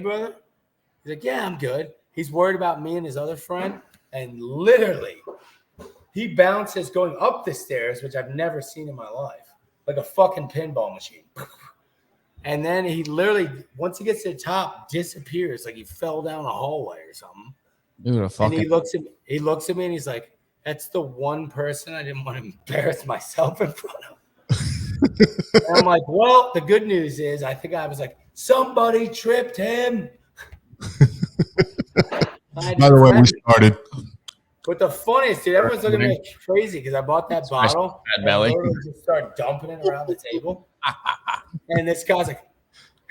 brother? He's like, yeah, I'm good. He's worried about me and his other friend. And literally, he bounces going up the stairs, which I've never seen in my life, like a fucking pinball machine. And then he literally, once he gets to the top, disappears like he fell down a hallway or something. Dude, and he looks at me and he's like, that's the one person I didn't want to embarrass myself in front of. And I'm like, well, the good news is I think I was like, somebody tripped him. By the way, we started. But the funniest, dude, everyone's looking at me crazy because I bought that bottle and I literally just started dumping it around the table. And this guy's like,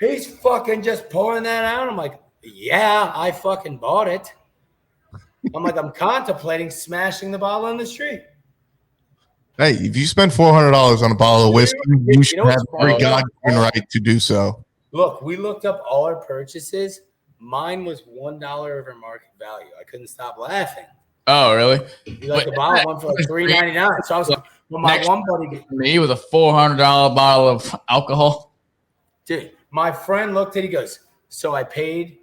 he's fucking just pouring that out. I'm like, yeah, I fucking bought it. I'm like, I'm contemplating smashing the bottle in the street. Hey, if you spend $400 on a bottle of whiskey, you should have every goddamn right to do so. Look, we looked up all our purchases. Mine was $1 over market value. I couldn't stop laughing. Oh, really? Like the bottle went for like $3.99. So I was like, well, my one buddy me with a $400 bottle of alcohol. Dude, my friend looked at it, he goes, so I paid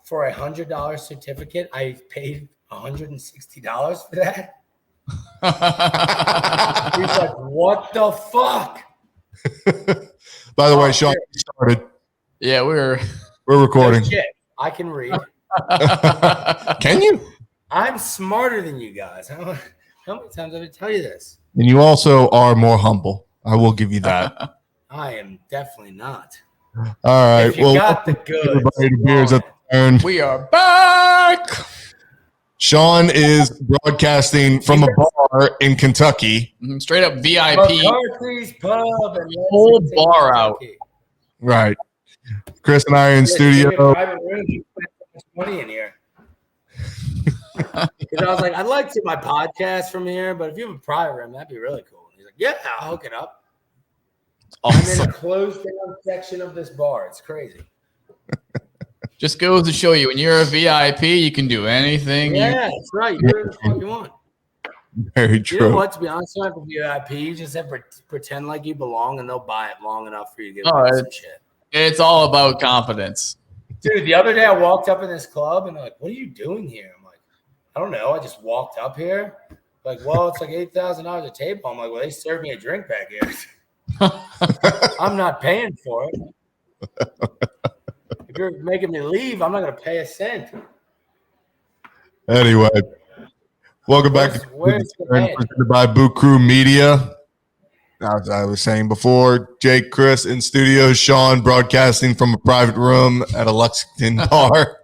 for a $100 certificate. I paid $160 for that. He's like, what the fuck? By the way, Sean, we started. Yeah, we're recording. No shit. I can read. Can you? I'm smarter than you guys. How many times have I tell you this? And you also are more humble. I will give you that. I am definitely not. All right. If you got the goods. We are back. Sean is broadcasting from a bar in Kentucky. Straight up VIP. McCarthy's Pub. And whole bar out. Right. Chris and I are in studio. Money in here. Because I was like, I'd like to do my podcast from here, but if you have a private room, that'd be really cool. And he's like, yeah, I'll hook it up. Awesome. I'm in a closed down section of this bar. It's crazy. Just goes to show you, when you're a VIP, you can do anything. Yeah, that's right. You do whatever the fuck you want. Very true. You know what? To be honest, with you, VIP, you just have to pretend like you belong, and they'll buy it long enough for you to get some shit. It's all about confidence. Dude, the other day I walked up in this club, and they're like, what are you doing here? I'm like, I don't know. I just walked up here. Like, well, it's like $8,000 a table. I'm like, well, they served me a drink back here. I'm not paying for it. If you're making me leave, I'm not going to pay a cent. Anyway, welcome back to by Boot Crew Media. As I was saying before, Jake, Chris in studio, Sean broadcasting from a private room at a Lexington bar.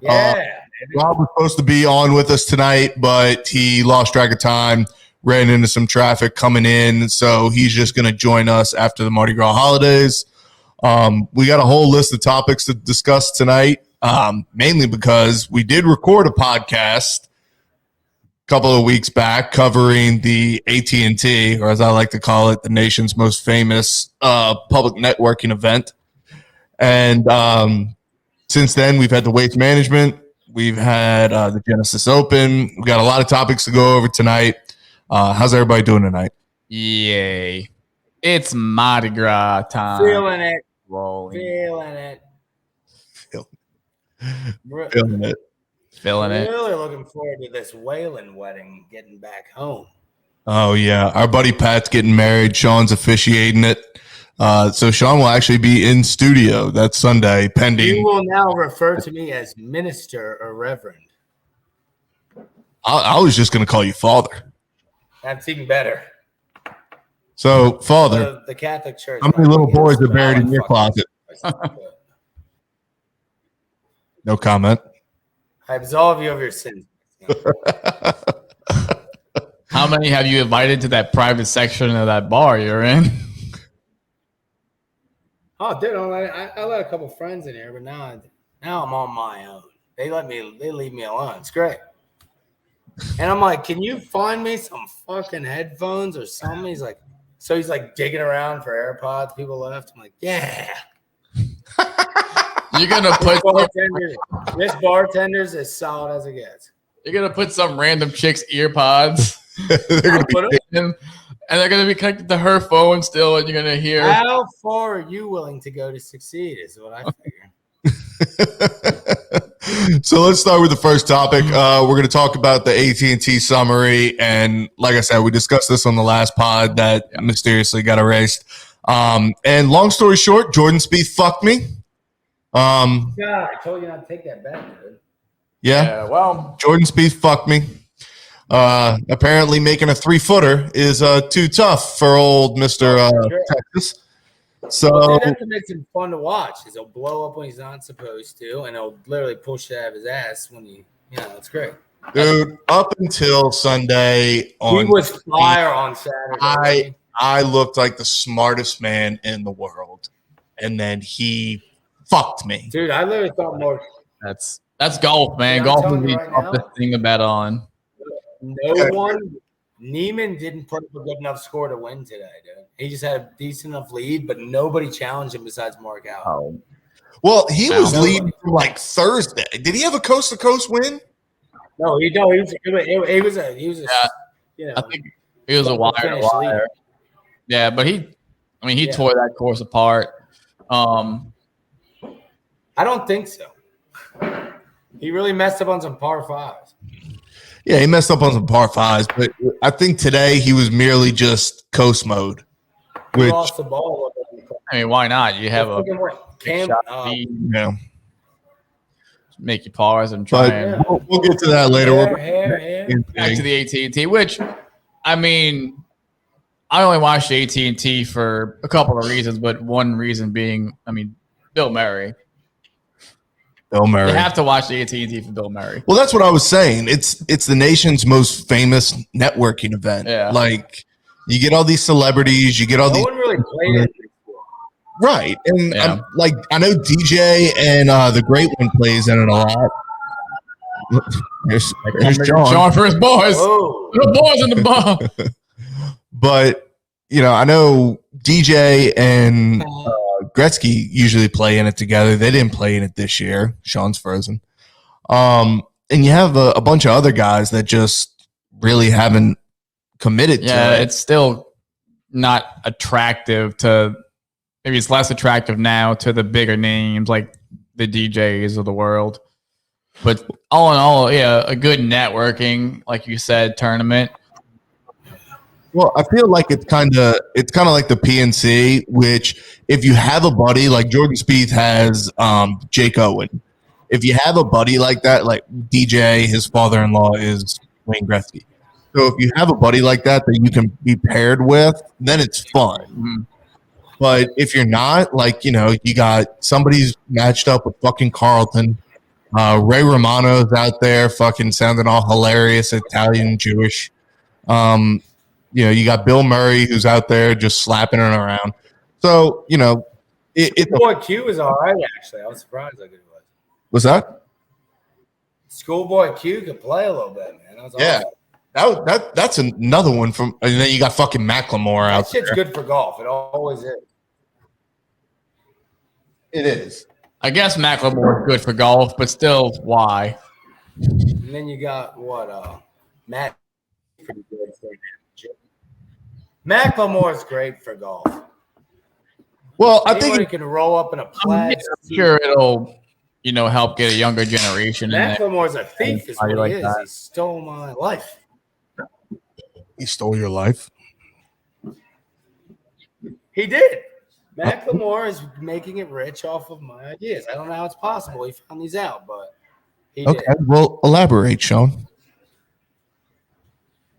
Yeah. Rob was supposed to be on with us tonight, but he lost track of time, ran into some traffic coming in, so he's just going to join us after the Mardi Gras holidays. We got a whole list of topics to discuss tonight, mainly because we did record a podcast a couple of weeks back covering the AT&T, or as I like to call it, the nation's most famous public networking event. And since then, we've had the Waste Management. We've had the Genesis Open. We've got a lot of topics to go over tonight. How's everybody doing tonight? Yay. It's Mardi Gras time. Feeling it. Rolling. Feeling it. Feeling it. Really looking forward to this Whalen wedding, getting back home. Oh, yeah. Our buddy Pat's getting married. Sean's officiating it. So Sean will actually be in studio that Sunday pending. You will now refer to me as minister or reverend. I was just going to call you father. That's even better. So, Father, the Catholic Church. how many little boys are buried in your closet? No comment. I absolve you of your sins. How many have you invited to that private section of that bar you're in? Oh, dude, I let a couple friends in here, but now I'm on my own. They leave me alone. It's great. And I'm like, can you find me some fucking headphones or something? He's like digging around for AirPods. People left. I'm like, yeah. You're gonna put this bartender's as solid as it gets. You're gonna put some random chick's earpods. They're gonna be and they're gonna be connected to her phone still, and you're gonna hear. How far are you willing to go to succeed? Is what I figure. So let's start with the first topic. We're going to talk about the AT&T summary. And like I said, we discussed this on the last pod that mysteriously got erased. And long story short, Jordan Spieth fucked me. Yeah, I told you not to take that back, dude. Yeah, well, Jordan Spieth fucked me. Apparently making a 3-footer is too tough for old Mr. Texas. So Well, dude, that's what makes him fun to watch. Is he'll blow up when he's not supposed to, and he'll literally push it out of his ass when he, it's great. dude, up until Sunday, He was fire on Saturday. I looked like the smartest man in the world, and then he fucked me. Dude, I literally thought more. that's golf, man. Yeah, I'm Golf is telling the you right now. toughest thing to bet on. Neiman didn't put up a good enough score to win today, dude. He just had a decent enough lead, but nobody challenged him besides Mark Allen. Oh, Well, he was leading from like Thursday. Did he have a coast to coast win? No, he was a I think he was a wire to wire. Yeah, but he tore that course apart. I don't think so. He really messed up on some par fives. Yeah, he messed up on some par fives, but I think today he was merely just coast mode. He lost the ball. I mean, why not? You have a Yeah. make your pars and try and we'll get to that later. back to the AT&T, which, I mean, I only watched AT&T for a couple of reasons, but one reason being, Bill Murray. Bill Murray. You have to watch the AT&T for Bill Murray. Well, that's what I was saying. It's the nation's most famous networking event. Yeah. Like, you get all these celebrities, you get all these. No one really played it before. Right. And I know DJ and the Great One plays in it a lot. There's John. John for his boys. Whoa. The boys in the bar. But, I know DJ and Gretzky usually play in it together. They didn't play in it this year. Sean's frozen. And you have a bunch of other guys that just really haven't committed to it. Yeah, it's still not attractive to – maybe it's less attractive now to the bigger names like the DJs of the world. But all in all, yeah, a good networking, like you said, tournament. Well, I feel like it's kind of like the PNC, which if you have a buddy like Jordan Spieth has Jake Owen, if you have a buddy like that, like DJ, his father-in-law is Wayne Gretzky. So if you have a buddy like that you can be paired with, then it's fun. Mm-hmm. But if you're not, like, you got somebody's matched up with fucking Carlton. Ray Romano's out there fucking sounding all hilarious, Italian, Jewish. You got Bill Murray who's out there just slapping it around. So, Schoolboy Q was all right, actually. I was surprised how good it was. What's that? Schoolboy Q could play a little bit, man. That was awesome. That's another one from, and then you got fucking Macklemore out there. That shit's good for golf. It always is. It is. I guess Macklemore is good for golf, but still, why? And then you got Matt. Pretty good for Macklemore's great for golf. Well, I Anyone think can roll up in a plaid. I'm sure it'll, help get a younger generation in there. Macklemore's a thief, is what Like he is. that. He stole my life. he stole your life. He did. Macklemore is making it rich off of my ideas. I don't know how it's possible. He found these out, but he did. Okay, well, elaborate, Sean.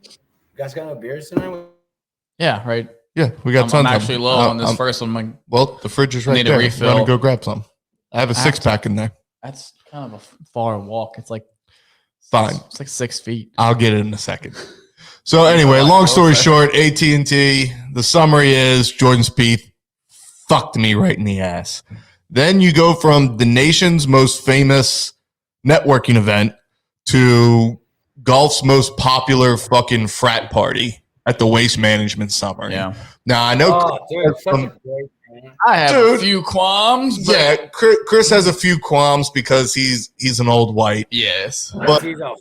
You guys got no beers tonight? Yeah, right. Yeah, we got I'm tons. actually low on this first one. Well, the fridge is right Need a there. refill. Run and go grab some. I have a 6-pack in there. That's kind of a far walk. It's like Fine. It's like 6 feet. I'll get it in a second. So anyway, long story short, AT&T, the summary is Jordan Spieth fucked me right in the ass. Then you go from the nation's most famous networking event to golf's most popular fucking frat party at the Waste Management Summary. Yeah. Now, I know dude, such a great man. I have a few qualms. But yeah, Chris has a few qualms because he's an old white. yes. But because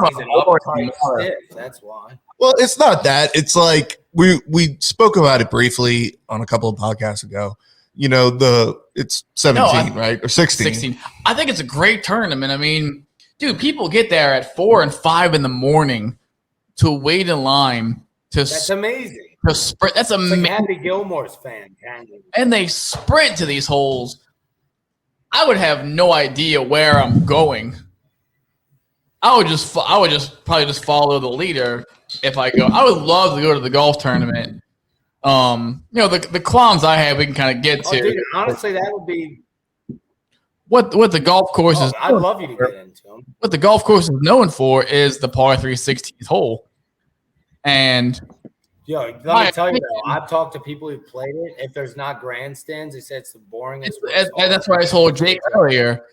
he's an uptight stiff. That's why. well, it's not that. It's like we spoke about it briefly on a couple of podcasts ago. it's 17, right? Or 16. 16. I think it's a great tournament. I mean, dude, people get there at 4 and 5 in the morning to wait in line That's amazing. to sprint. That's It's amazing. like Happy Gilmore's fan, kind of. And they sprint to these holes. I would have no idea where I'm going. I would just probably just follow the leader if I go. I would love to go to the golf tournament. The clowns I have, we can kind of get to. Dude, honestly, that would be what the golf course is. I'd love you to get into them. What the golf course is known for is the par 3 16th hole. And let me tell you though, I've talked to people who played it. If there's not grandstands, they said it's the boringest. And that's why I told Jake earlier.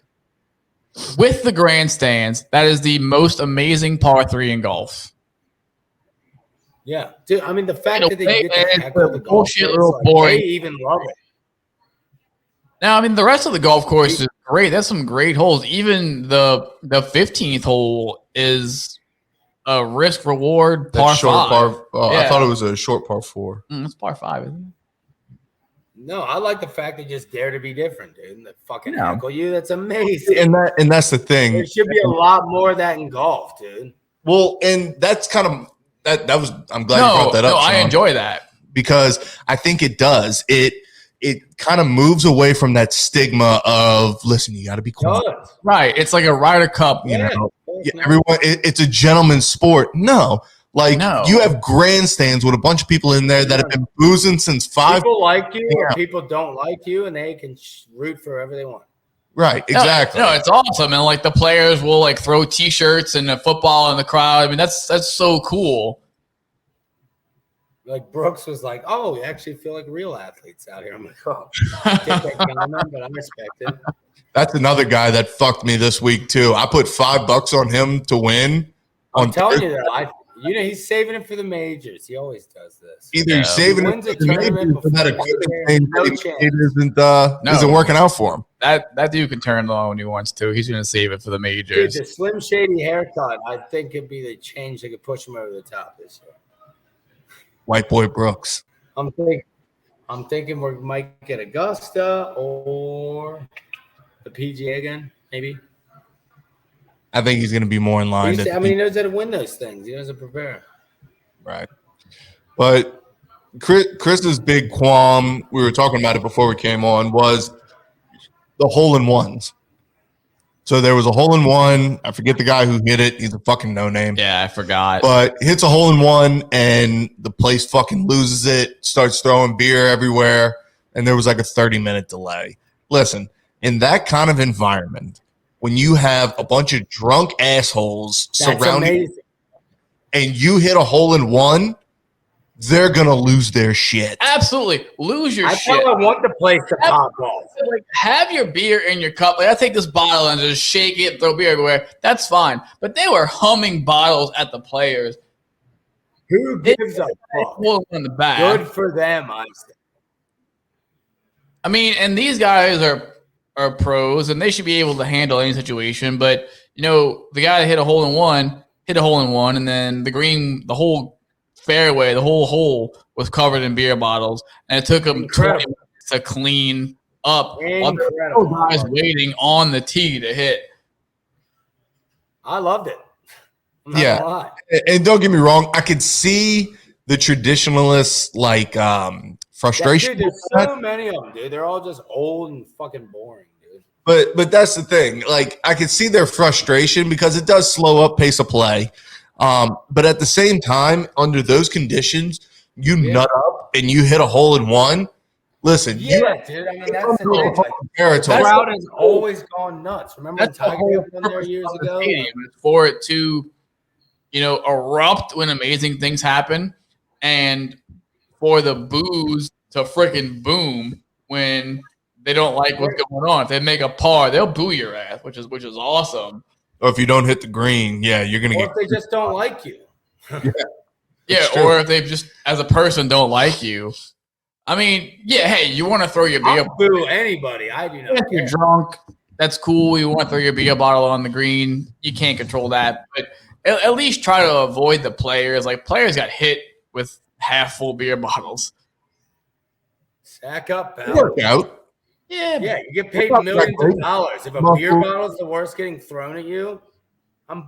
With the grandstands, that is the most amazing par 3 in golf. Yeah, dude. I mean, the fact that they get to it's a bullshit little boring. They even love it. Now, I mean, the rest of the golf course is great. That's some great holes. Even the 15th hole is a risk reward par 5. I thought it was a short par 4. It's par 5, isn't it? No, I like the fact they just dare to be different, dude. And they fucking heckle you. That's amazing. And that's the thing. There should be a lot more of that in golf, dude. Well, and that's kind of that was. I'm glad you brought that up. I enjoy that because I think it does. It kind of moves away from that stigma of listen. You got to be quiet. Right. It's like a Ryder Cup. You know, everyone. It's a gentleman's sport. No. You have grandstands with a bunch of people in there that have been boozing since 5. People like you or people don't like you, and they can root for whoever they want. Right, exactly. No, it's awesome. And like the players will like throw T-shirts and the football in the crowd. I mean, that's so cool. Like Brooks was like, "Oh, we actually feel like real athletes out here." I'm like, "Oh, get that comment, but I respect it." That's another guy that fucked me this week too. I put $5 on him to win. I'm telling you though, he's saving it for the majors. He always does this. Either he's saving it for the majors, or that isn't working out for him. That dude can turn it on when he wants to. He's going to save it for the majors. Dude, the Slim Shady haircut, I think it'd be the change that could push him over the top this year. White boy Brooks. I'm thinking we might get Augusta or the PGA again, maybe. I think he's going to be more in line. He knows how to win those things. He knows how to prepare. Right. But Chris's big qualm, we were talking about it before we came on, was the hole-in-ones. So there was a hole-in-one. I forget the guy who hit it. He's a fucking no-name. Yeah, I forgot. But hits a hole-in-one, and the place fucking loses it, starts throwing beer everywhere, and there was like a 30-minute delay. Listen, in that kind of environment, when you have a bunch of drunk assholes surrounding you and you hit a hole-in-one, they're going to lose their shit. Absolutely. Lose your shit. I want the place to pop off. Like, have your beer in your cup. Like, I take this bottle and just shake it and throw beer everywhere. That's fine. But they were humming bottles at the players. Who gives a fuck? In the back. Good for them, I say. I mean, and these guys are pros, and they should be able to handle any situation. But, the guy that hit a hole-in-one, and then the whole fairway, the whole hole was covered in beer bottles, and it took him 20 minutes to clean up while there were guys waiting on the tee to hit. I loved it. Yeah. And don't get me wrong, I could see the traditionalists frustration. Dude, there's so many of them, dude. They're all just old and fucking boring, dude. But that's the thing. Like, I could see their frustration because it does slow up pace of play. But at the same time, under those conditions, you nut up and you hit a hole-in-one. Listen, dude. I mean, that's the thing. The crowd has always gone nuts. Remember when Tiger won there years ago? For it to, erupt when amazing things happen, and for the booze to freaking boom when they don't like what's going on. If they make a par, they'll boo your ass, which is awesome. Or if you don't hit the green, you're gonna get. Or if they just don't like you. Or if they just, as a person, don't like you. I mean, hey, you want to throw your beer? I'll boo anybody. I do not care. You're drunk. That's cool. You want to throw your beer bottle on the green. You can't control that, but at least try to avoid the players. Like, players got hit with half full beer bottles. Sack up, pal. Work out. Yeah. Yeah, you get paid Not that millions great. of dollars. If a Muscle. beer bottle is the worst getting thrown at you, I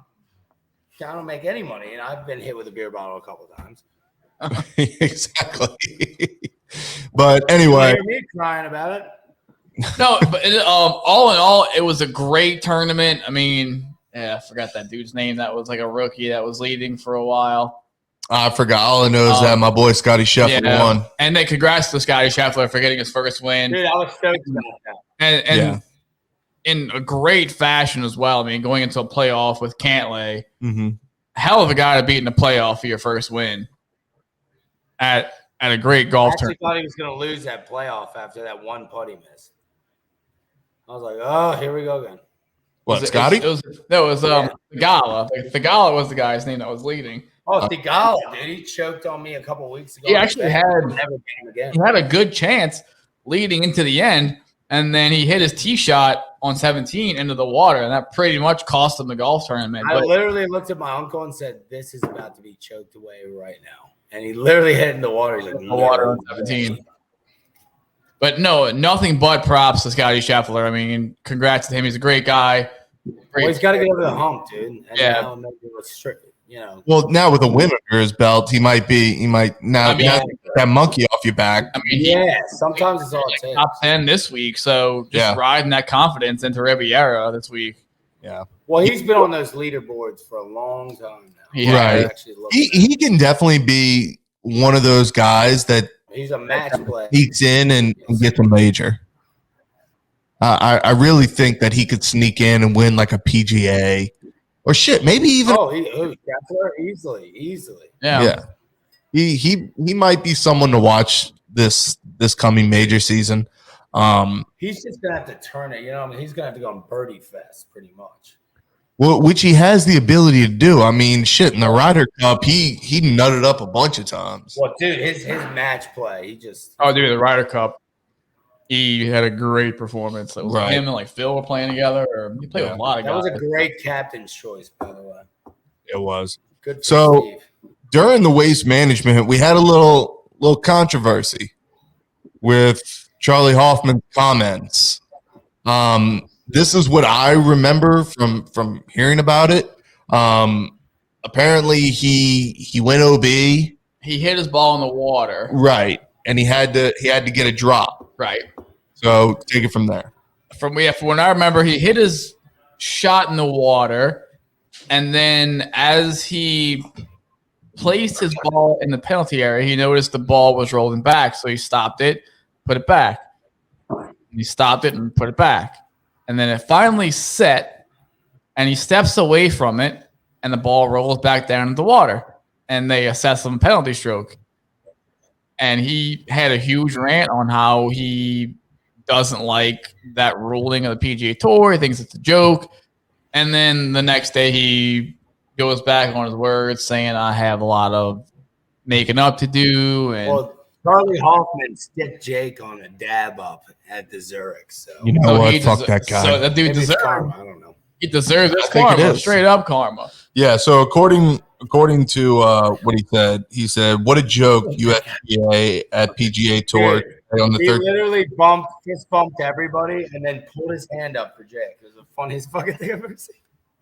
don't make any money, and I've been hit with a beer bottle a couple times. Exactly. But You anyway, hear me crying about it. No, but all in all, it was a great tournament. I mean, I forgot that dude's name. That was like a rookie that was leading for a while. I forgot. All I know is that my boy Scotty Scheffler won. And then congrats to Scotty Scheffler for getting his first win. Dude, I was stoked about that. And in a great fashion as well. I mean, going into a playoff with Cantlay, hell of a guy to beat in the playoff for your first win at a great golf tournament. I thought he was going to lose that playoff after that one putt he missed. I was like, oh, here we go again. What, Scotty? It was Thigala. Thigala was the guy's name that was leading. Oh, Thigala, dude. He choked on me a couple weeks ago. He actually had a good chance leading into the end, and then he hit his tee shot on 17 into the water, and that pretty much cost him the golf tournament. I literally looked at my uncle and said, this is about to be choked away right now. And he literally hit in the water. He's like, the water on 17. But no, nothing but props to Scotty Scheffler. I mean, congrats to him. He's a great guy. Well, he's got to get over the hump, dude. And yeah. Well, now with a win under his belt, he might now get that monkey off your back. I mean, sometimes it's all it takes. Top 10 this week, so just riding that confidence into Riviera this week. Yeah. Well, he's been on those leaderboards for a long time now. Yeah. Right. He can definitely be one of those guys that he's a match player. Sneaks in and gets a major. I really think that he could sneak in and win like a PGA or shit. Maybe even. Easily. Yeah. He might be someone to watch this coming major season. He's just gonna have to turn it. You know, I mean, he's gonna have to go on birdie fest pretty much. Well, which he has the ability to do. I mean, shit, in the Ryder Cup, he nutted up a bunch of times. Well, dude, his match play, he just. Oh, dude, the Ryder Cup. He had a great performance. It was him and like Phil were playing together, or he played with a lot of guys. That was a great captain's choice, by the way. It was. Good for so Steve. During the waste management, we had a little controversy with Charlie Hoffman's comments. This is what I remember from hearing about it. Apparently he went OB. He hit his ball in the water. Right. And he had to get a drop. Right. So take it from there. From when I remember, he hit his shot in the water, and then as he placed his ball in the penalty area, he noticed the ball was rolling back, so he stopped it, put it back. He stopped it and put it back. And then it finally set, and he steps away from it, and the ball rolls back down into the water, and they assess him a penalty stroke. And he had a huge rant on how he doesn't like that ruling of the PGA Tour. He thinks it's a joke. And then the next day he goes back on his words saying, I have a lot of making up to do. And well, Charlie Hoffman sticked Jake on a dab up at the Zurich. So you know what? Fuck that guy. So that dude deserves karma. I don't know. He deserves this karma. Straight up karma. Yeah. So according to what he said, what a joke, USGA at PGA Tour on the he 13th. Literally fist bumped everybody and then pulled his hand up for Jake. It was the funniest fucking thing I've ever seen.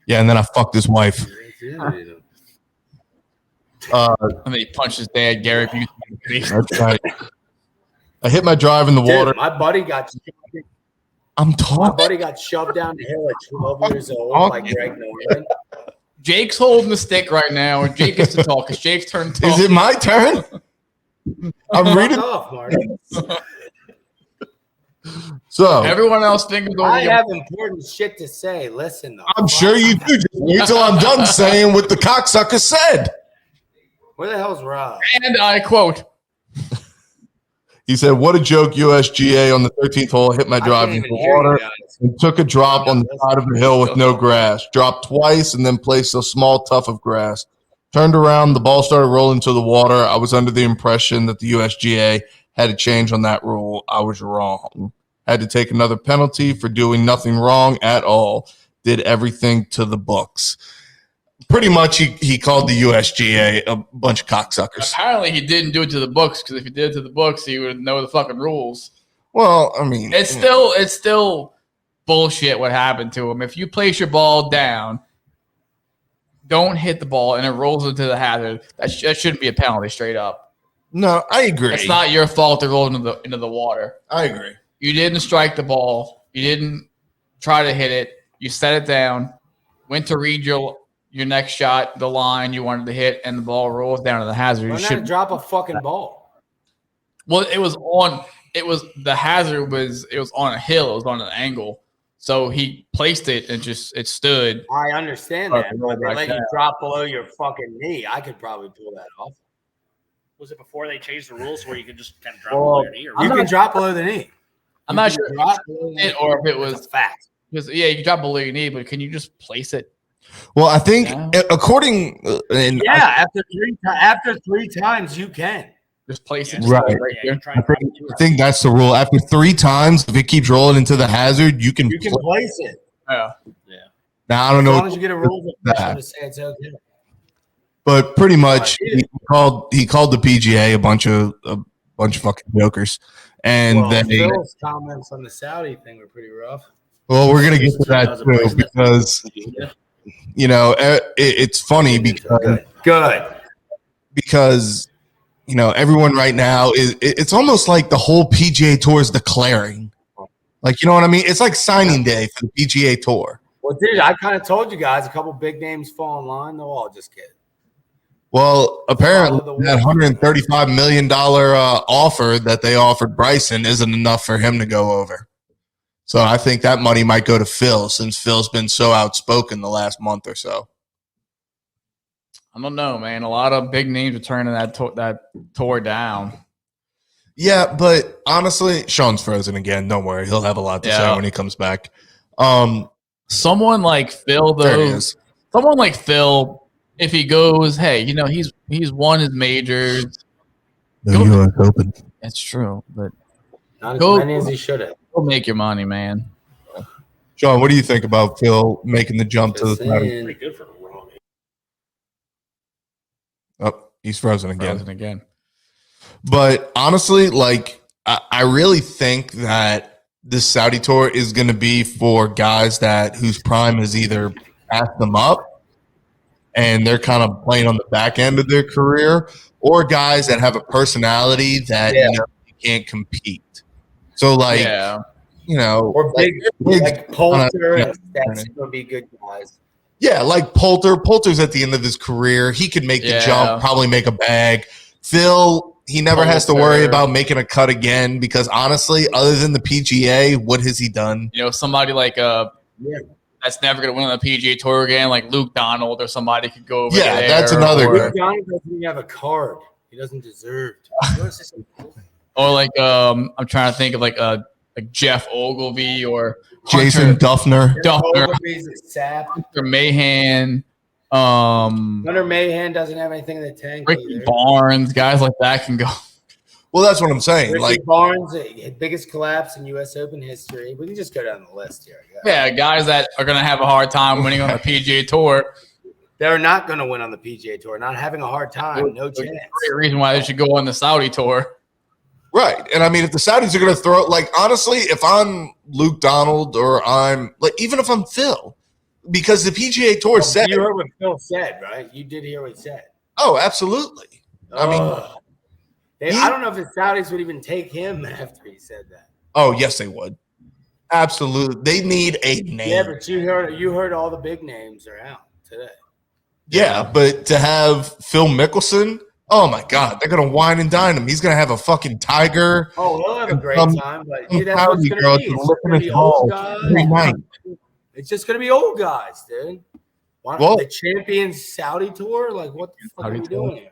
Yeah, and then I fucked his wife. And then he punched his dad, Gary Busey. That's right. I hit my drive in the water. My buddy got shoved down the hill at 12 years old by Greg Norman. Jake's holding the stick right now, and Jake gets to talk. It's Jake's turn to talk. Is it my turn? I'm reading. Off, Martin. So everyone else thinks I have important shit to say. Listen, though. I'm sure you do. Just wait till I'm done saying what the cocksucker said. Where the hell's Rob? And I quote. He said, what a joke, USGA on the 13th hole, hit my drive into the water and took a drop on the side of the hill with no grass. Dropped twice and then placed a small tuft of grass. Turned around, the ball started rolling to the water. I was under the impression that the USGA had a change on that rule. I was wrong. Had to take another penalty for doing nothing wrong at all. Did everything to the books. pretty much he called the USGA a bunch of cocksuckers. Apparently, he didn't do it to the books because if he did it to the books, he would know the fucking rules. Well, I mean, it's still bullshit what happened to him. If you place your ball down, don't hit the ball and it rolls into the hazard. That shouldn't be a penalty straight up. No, I agree. It's not your fault to roll into the water. I agree. You didn't strike the ball. You didn't try to hit it. You set it down, went to read your next shot, the line you wanted to hit, and the ball rolls down to the hazard. Why not drop a fucking ball? Well, it was on a hill. It was on an angle. So he placed it and it stood. I understand that, but they let you drop below your fucking knee. I could probably pull that off. Was it before they changed the rules where you could just kind of drop below your knee? Or you can drop below the knee. I'm not sure or if it was a fact. Because you can drop below your knee, but can you just place it? Well, I think according after three times you can. Just place it right here. I think that's the rule. After 3 times, if it keeps rolling into the hazard, you can place it. Yeah. Now I don't know. As long as you get a rule to say it's okay. But pretty much, he called the PGA a bunch of fucking jokers, and then Phil's comments on the Saudi thing were pretty rough. Well, we're gonna get to that too because it's funny because everyone right now it's almost like the whole PGA Tour is declaring, like, you know what I mean? It's like signing day for the PGA Tour. Well, dude, I kind of told you guys a couple big names fall in line. They'll all just get. Well, apparently that $135 million offer that they offered Bryson isn't enough for him to go over. So I think that money might go to Phil since Phil's been so outspoken the last month or so. I don't know, man. A lot of big names are turning that tour down. Yeah, but honestly, Sean's frozen again. Don't worry. He'll have a lot to say when he comes back. Someone like Phil, though. Someone like Phil, if he goes, hey, he's won his majors. The U.S. Open. That's true, but not as many as he should have. Go make your money, man. Sean, what do you think about Phil making the jump to the title? Pretty good for Ronnie. Oh, he's frozen again. But honestly, like, I really think that this Saudi tour is going to be for guys whose prime is either passed them up and they're kind of playing on the back end of their career, or guys that have a personality that you can't compete. So, like, or big like Poulter, that's going to be good guys. Yeah, like Poulter. Poulter's at the end of his career. He could make the jump, probably make a bag. Phil, he never has to worry about making a cut again because, honestly, other than the PGA, what has he done? Somebody like that's never going to win on the PGA Tour again, like Luke Donald or somebody could go over there. Yeah, that's another Luke Donald doesn't even have a card. He doesn't deserve to. Or like I'm trying to think of like Jeff Ogilvy or Jason Duffner. Ogilvy's a sap. Hunter Mahan. Hunter Mahan doesn't have anything in the tank. Ricky Barnes, guys like that can go. Well, that's what I'm saying. Ricky Barnes, biggest collapse in U.S. Open history. We can just go down the list here. Yeah, guys that are going to have a hard time winning on the PGA Tour. They're not going to win on the PGA Tour. Not having a hard time. No chance. Great reason why they should go on the Saudi Tour. Right. And I mean, if the Saudis are going to throw, like, honestly, if I'm Luke Donald or I'm, like, even if I'm Phil, because the PGA Tour said. You heard what Phil said, right? You did hear what he said. Oh, absolutely. I mean, I don't know if the Saudis would even take him after he said that. Oh, yes, they would. Absolutely. They need a name. Yeah, but you heard all the big names are out today. Yeah, but to have Phil Mickelson, oh my God, they're gonna wine and dine him. He's gonna have a fucking tiger. Oh, he'll have a great time, but that's what's gonna be. It's gonna be old guys. It's just gonna be old guys, dude. Well, the Champions Saudi Tour, like what the fuck are we doing here?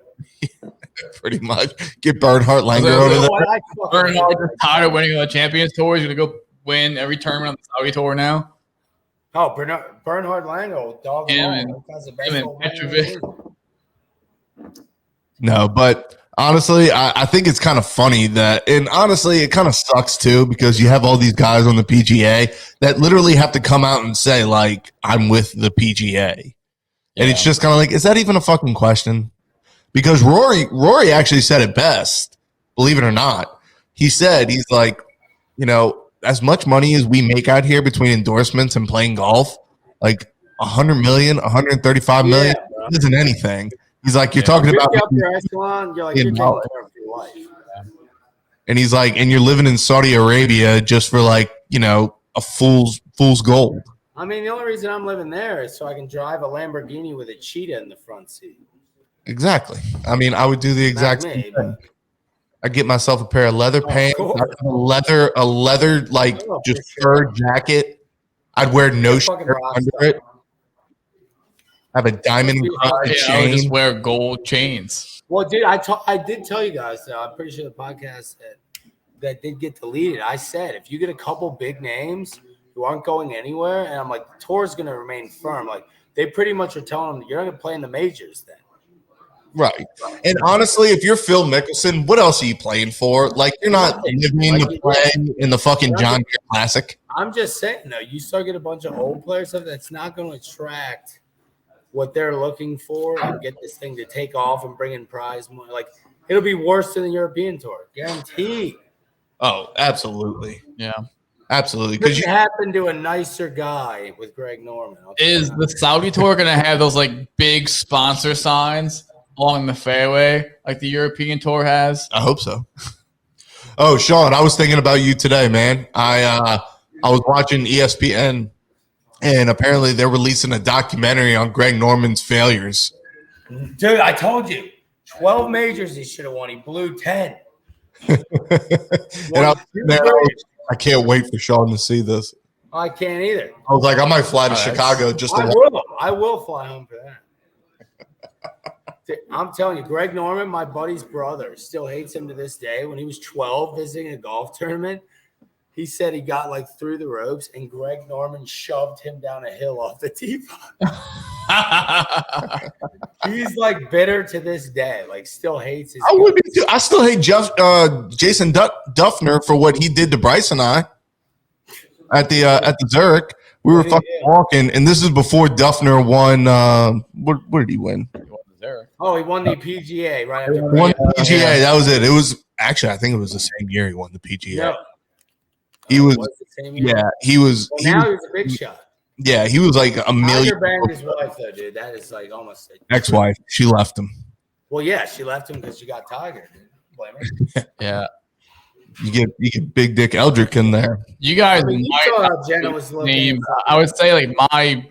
Pretty much. Get Bernhard Langer over there. Bernhard is tired of winning on the Champions Tour. He's gonna go win every tournament on the Saudi Tour now. Oh, Bernhard Langer, dog. No, but honestly, I think it's kind of funny that, and honestly, it kind of sucks too because you have all these guys on the PGA that literally have to come out and say, like, I'm with the PGA. And it's just kind of like, is that even a fucking question? Because Rory actually said it best, believe it or not. He said, he's like, you know, as much money as we make out here between endorsements and playing golf, like 100 million, 135 million isn't anything. He's like, you're talking about up your echelon, you're like, you're taking care of your life. And he's like, and you're living in Saudi Arabia just for like, you know, a fool's gold. I mean, the only reason I'm living there is so I can drive a Lamborghini with a cheetah in the front seat. Exactly. I mean, I would do the exact same thing. I get myself a pair of leather pants, a leather like just fur jacket. I'd wear no shirt under it. Have a diamond chain. I would just wear gold chains. Well, dude, I did tell you guys, though, I'm pretty sure the podcast that did get deleted. I said, if you get a couple big names who aren't going anywhere, and I'm like, the tour's going to remain firm. Like, they pretty much are telling them, you're not going to play in the majors then. Right. And honestly, if you're Phil Mickelson, what else are you playing for? Like, you're not living to play in the fucking John Deere Classic. I'm just saying, though, you start getting a bunch of old players, stuff that's not going to attract what they're looking for and get this thing to take off and bring in prize money. Like, it'll be worse than the European Tour, guaranteed. Oh, absolutely. Yeah, absolutely. Because you happen to a nicer guy with Greg Norman. Is the Saudi Tour going to have those like big sponsor signs along the fairway like the European Tour has? I hope so. Oh, Sean, I was thinking about you today, man. I was watching ESPN. And apparently they're releasing a documentary on Greg Norman's failures. Dude, I told you. 12 majors he should have won. He blew 10. And I can't wait for Sean to see this. I can't either. I was like, I might fly to Chicago just to I will fly home for that. Dude, I'm telling you, Greg Norman, my buddy's brother, still hates him to this day. When he was 12 visiting a golf tournament, he said he got like through the ropes and Greg Norman shoved him down a hill off the tee box. He's like bitter to this day, like still hates his. I still hate Jason Duffner for what he did to Bryce and I at the Zurich. We were fucking walking, and this is before Duffner won. What did he win? Oh, he won the PGA right after. Won the PGA. That was it. It was actually, I think it was the same year he won the PGA. No. He was, he was. Well, now he's a big shot. Yeah, he was like a million. Tiger banged his wife, though, dude. That is like almost ex-wife. She left him. Well, yeah, she left him because she got Tiger. Dude. Blame her. Yeah, you get Big Dick Eldrick in there. You guys, I would say like my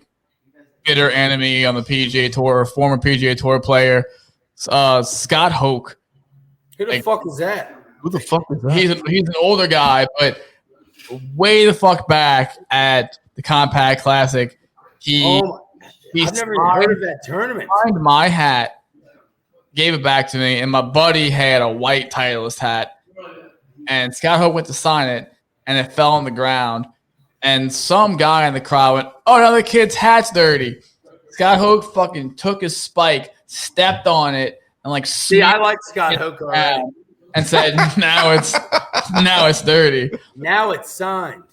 bitter enemy on the PGA Tour, former PGA Tour player, Scott Hoke. Who the fuck is that? Who the fuck is that? He's an older guy, but way the fuck back at the Compact Classic. I've never even heard of that tournament. Signed my hat, gave it back to me, and my buddy had a white Titleist hat. And Scott Hope went to sign it, and it fell on the ground. And some guy in the crowd went, "Oh, another kid's hat's dirty." Scott Hope fucking took his spike, stepped on it, and like I like Scott Hope already. And said, now it's dirty. Now it's signed.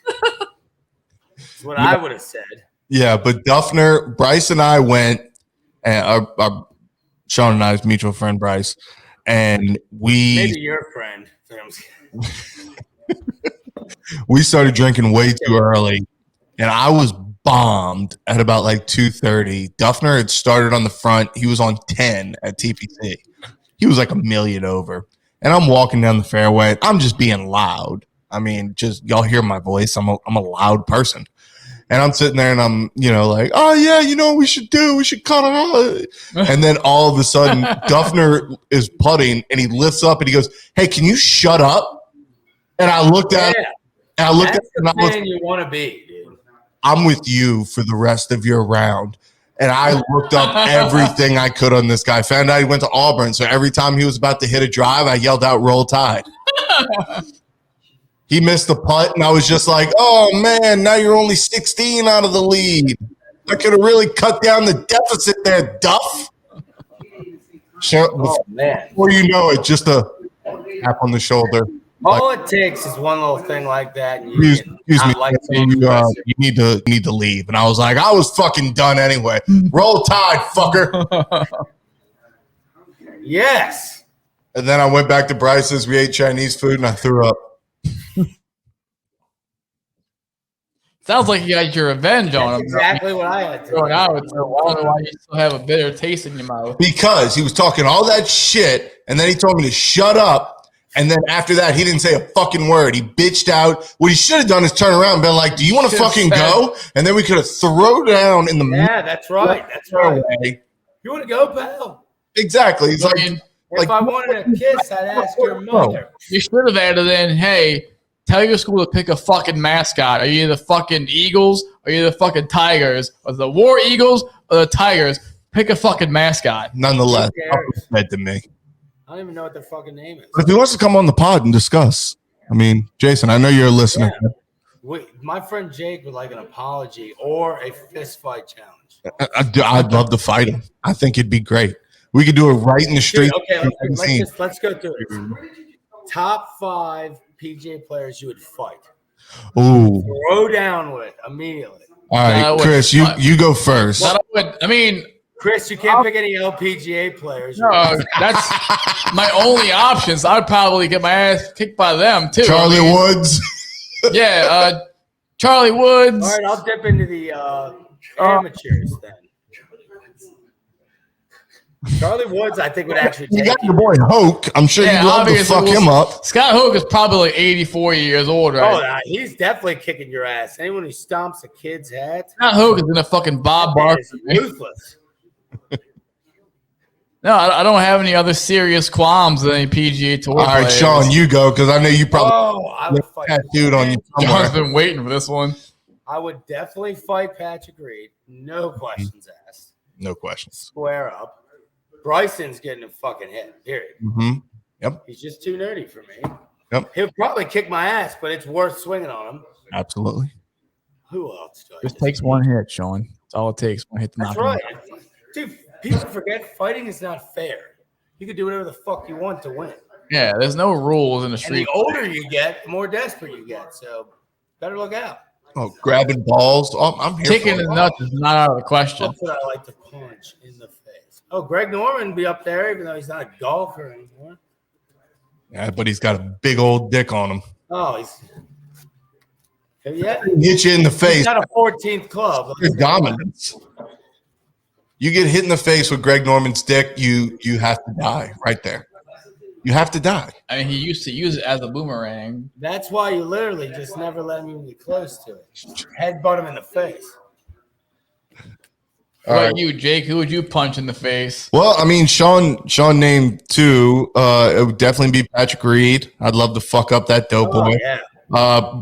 That's what I would have said. Yeah, but Duffner, Bryce and I went, and our Sean and I's mutual friend Bryce, and maybe your friend. We started drinking way too early, and I was bombed at about like 2:30. Duffner had started on the front. He was on 10 at TPC. He was like a million over. And I'm walking down the fairway. I'm just being loud. I mean, just y'all hear my voice. I'm a loud person. And I'm sitting there and I'm, like, oh, yeah, what we should do? We should cut it out. And then all of a sudden, Duffner is putting and he lifts up and he goes, hey, can you shut up? And I looked at him. And I looked at him. That's the man you want to be, dude. I'm with you for the rest of your round. And I looked up everything I could on this guy. Found out he went to Auburn. So every time he was about to hit a drive, I yelled out, roll tide. He missed the putt, and I was just like, oh, man, now you're only 16 out of the lead. I could have really cut down the deficit there, Duff. Oh, man. Before you know it, just a tap on the shoulder. All it takes is one little thing like that, and you Excuse me, like you need to leave. And I was like, I was fucking done anyway. Roll Tide, fucker. Yes. And then I went back to Bryce's. We ate Chinese food, and I threw up. Sounds like you got your revenge on That's him. exactly what I had to do. I don't know why you still have a bitter taste in your mouth. Because he was talking all that shit, and then he told me to shut up. And then after that, he didn't say a fucking word. He bitched out. What he should have done is turn around and been like, do you want to fucking go? And then we could have thrown down in the Yeah, that's right. That's right. way. You want to go, pal? Exactly. He's like, If I wanted a kiss, I'd ask your mother. You should have added in, hey, tell your school to pick a fucking mascot. Are you the fucking Eagles? Are you the fucking Tigers? Or the War Eagles or the Tigers? Pick a fucking mascot. nonetheless, Who cares? dead to me. I don't even know what their fucking name is. But if he wants to come on the pod and discuss, I mean, Jason, I know you're a listener. Yeah. My friend Jake would like an apology or a fist fight challenge. I'd love to fight him. I think it'd be great. We could do it right in the street. Dude, okay, let's go through it. Top 5 PGA players you would fight. Ooh. Throw down with immediately. All right, Chris, you go first. I mean, Chris, you can't pick any LPGA players. no, that's my only options. I'd probably get my ass kicked by them too. Charlie Woods. Yeah, Charlie Woods. All right, I'll dip into the amateurs then. Charlie Woods, I think, would actually You take got your boy Hoke. I'm sure you'd love to fuck him up. Scott Hook is probably like 84 years old, right? Oh, nah, he's definitely kicking your ass. Anyone who stomps a kid's hat, Scott Hook is in a fucking Bob that Barker. is ruthless. No, I don't have any other serious qualms with any PGA Tour. All right, players. Sean, you go because I know you probably I would fight that dude on you John's somewhere. been waiting for this one. I would definitely fight Patrick Reed. No questions asked. No questions. Square up. Bryson's getting a fucking hit, period. Mm-hmm. Yep. He's just too nerdy for me. Yep. He'll probably kick my ass, but it's worth swinging on him. Absolutely. Who else do I Just takes one hit, Sean. That's all it takes. One hit to That's knock him right. Dude, people forget fighting is not fair. You can do whatever the fuck you want to win. Yeah, there's no rules in the And street. the older you get, the more desperate you get. So better look out. Oh, grabbing balls. Oh, I'm here. Kicking for the it. nuts is not out of the question. That's what I like to punch in the face. Oh, Greg Norman be up there, even though he's not a golfer anymore. Yeah, but he's got a big old dick on him. Oh, yeah. Hit you in the He's face. got a 14th club. Your dominance. You get hit in the face with Greg Norman's dick, you have to die right there. You have to die. I mean, he used to use it as a boomerang. That's why you literally just never let him even get close to it. Headbutt him in the face. What about you, Jake? Who would you punch in the face? Well, I mean, Sean named 2. It would definitely be Patrick Reed. I'd love to fuck up that dope Oh, boy. yeah.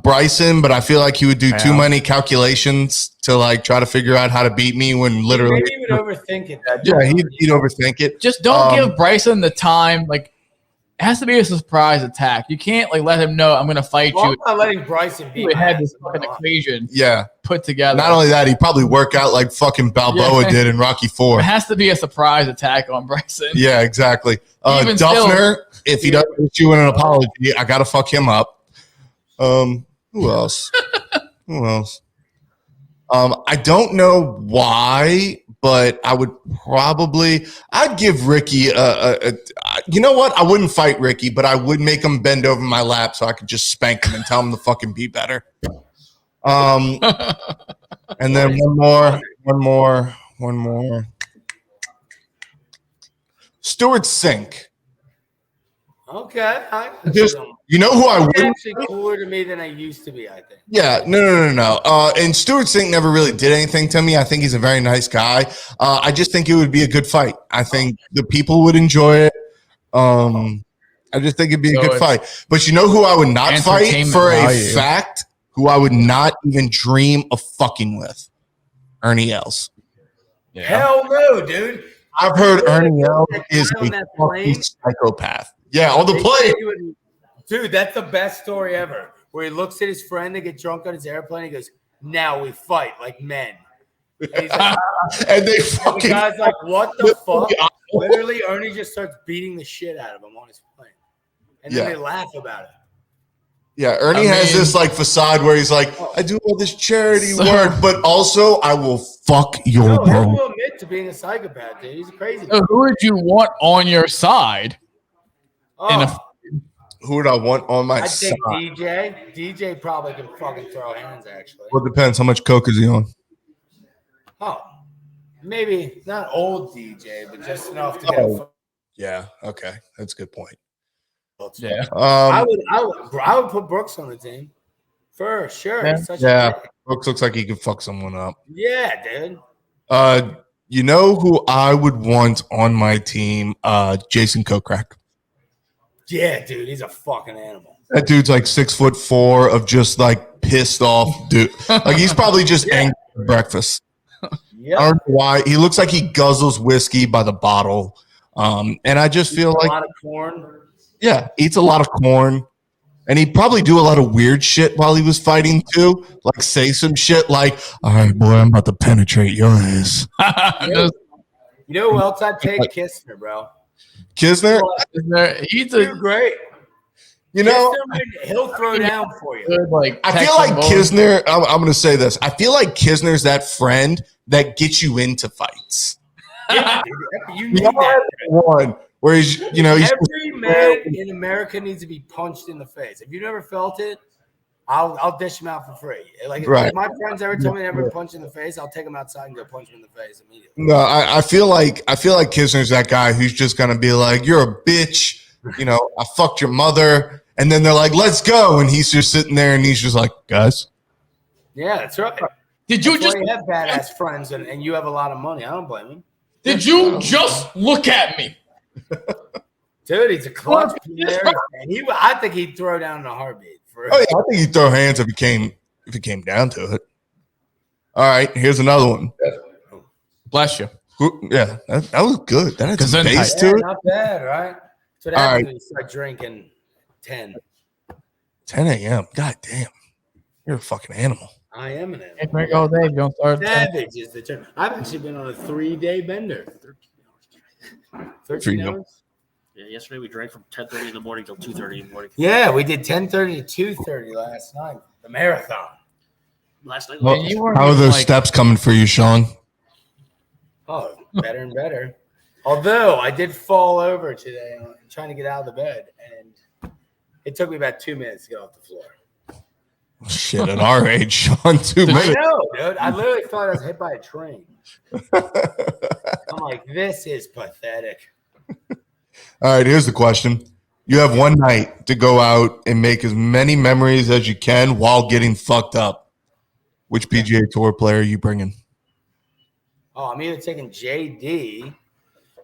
Bryson, but I feel like he would do too Yeah. many calculations to like try to figure out how to beat me when literally. Maybe he would overthink it. Yeah, he'd overthink it. Just don't give Bryson the time. Like, it has to be a surprise attack. You can't like let him know I'm going to fight Well, you. I'm not letting Bryson beat We my had ass. this fucking equation Yeah. put together. Not only that, he'd probably work out like fucking Balboa Yeah. did in Rocky It 4. has to be a surprise attack on Bryson. Yeah, exactly. Even Duffner, if he doesn't issue an apology, I gotta fuck him up. Who else? Who else? I don't know why, but I would I'd give Ricky you know what? I wouldn't fight Ricky, but I would make him bend over my lap so I could just spank him and tell him to fucking be better. And then one more. Stuart Sink. Okay. Just, you know who I He's wouldn't. actually cooler to me than I used to be, I think. Yeah, no. And Stuart Sink never really did anything to me. I think he's a very nice guy. I just think it would be a good fight. I think the people would enjoy it. I just think it'd be a good fight. But you know who I would not fight Entertainment for a value. fact? Who I would not even dream of fucking with? Ernie Els. Hell no, dude. I've heard Ernie Els is On a that fucking plane? psychopath. Yeah, on the They plane. said he would- Dude, that's the best story ever. Where he looks at his friend, they get drunk on his airplane. He goes, "Now we fight like men." And he's like, And they the fucking guy's like, "What the fuck?" Literally, Ernie just starts beating the shit out of him on his plane, and then Yeah. they laugh about it. Yeah, Ernie has this like facade where he's like, I do all this charity work, but also I will fuck your No, he bro. will admit to being a psychopath, dude. He's a crazy. So who would you want on your side? Oh, Who would I want on my I'd side? take DJ. DJ probably can fucking throw hands, actually. Well, it depends. How much coke is he on? Oh, maybe not old DJ, but just enough to get. Oh. Yeah. Okay, that's a good point. Yeah. I would put Brooks on the team for sure. Yeah. He's such Yeah. a Brooks looks like he could fuck someone up. yeah, dude. You know who I would want on my team? Jason Kokrak. Yeah, dude. He's a fucking animal. That dude's like 6'4" of just like pissed off dude. Like he's probably just angry at breakfast. Yeah. I don't know why. He looks like he guzzles whiskey by the bottle. And I just feel like a lot of corn. yeah, eats a lot of corn. And he'd probably do a lot of weird shit while he was fighting too. Like say some shit like, all right, boy, I'm about to penetrate your ass. You know who else I'd take? Kistner, bro. Kisner, He's Dude, a great. you know, Kistner, he'll throw down for you. good like. I feel like Kisner, I'm going to say this. I feel like Kisner's that friend that gets you into fights. Yeah, dude, you need that. One where he's, you know, he's Every man in America needs to be punched in the face. If you never felt it, I'll dish him out for free. Like Right. if my friends ever tell me they never punch in the face, I'll take them outside and go punch them in the face immediately. no, I feel like Kisner's that guy who's just gonna be like, you're a bitch, you know, I fucked your mother, and then they're like, let's go, and he's just sitting there and he's just like, guys, Yeah, that's right. Did you That's just why you have badass friends and you have a lot of money. I don't blame him. did you just look at me? Dude, he's a clutch player. And I think he'd throw down in a heartbeat. For oh yeah, I think he'd throw hands if it came down to it. All right, here's another one. Bless you. Yeah, that was good. That had some Gesundheit. bass Yeah, to it. not bad, right? So that All happens right. when you start drinking 10. 10 a.m. God damn, you're a fucking animal. I am an Can't animal. drink all day. You don't start. Savage is the term. I've actually been on a 3-day bender. 13 Freedom. hours? Yeah, yesterday we drank from 10:30 in the morning till 2:30 in the morning. Yeah, we did 10:30 to 2:30 last night. The marathon. Last night, Well, you weren't how are even, those like- steps coming for you, Sean? Oh, better and better. Although I did fall over today trying to get out of the bed, and it took me about 2 minutes to get off the floor. Shit, at our age, Sean, 2 I minutes. know, dude. I literally thought I was hit by a train. I'm like, this is pathetic. All right, here's the question. You have one night to go out and make as many memories as you can while getting fucked up. Which PGA Tour player are you bringing? Oh, I'm either taking JD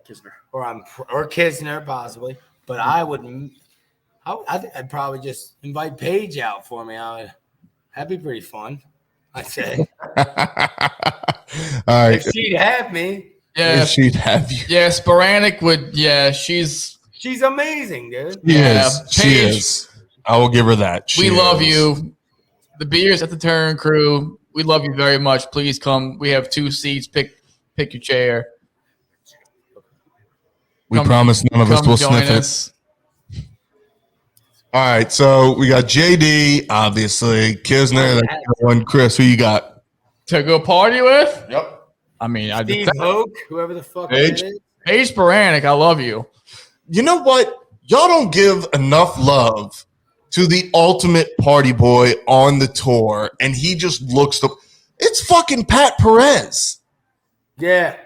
Kisner. or Kisner possibly, but I think I'd probably just invite Paige out for me. That'd be pretty fun. I'd say All right. if she'd have me. Yeah, If she'd have you. yeah. Sporadic would. Yeah, she's. She's amazing, dude. She Yeah, is. She Paige. is. I will give her that. She We love is. you. The Beers at the Turn crew. We love you very much. Please come. We have 2 seats. Pick your chair. We Come- promise none of us Come will join sniff it. us. All right, so we got JD, obviously. Kisner, that's one. Chris, who you got? To go party with? Yep. I mean, I Steve just Hoke, whoever the fuck Paige. that is. Paige Sporadic. I love you. You know what? Y'all don't give enough love to the ultimate party boy on the tour, and he just looks the. It's fucking Pat Perez. Yeah.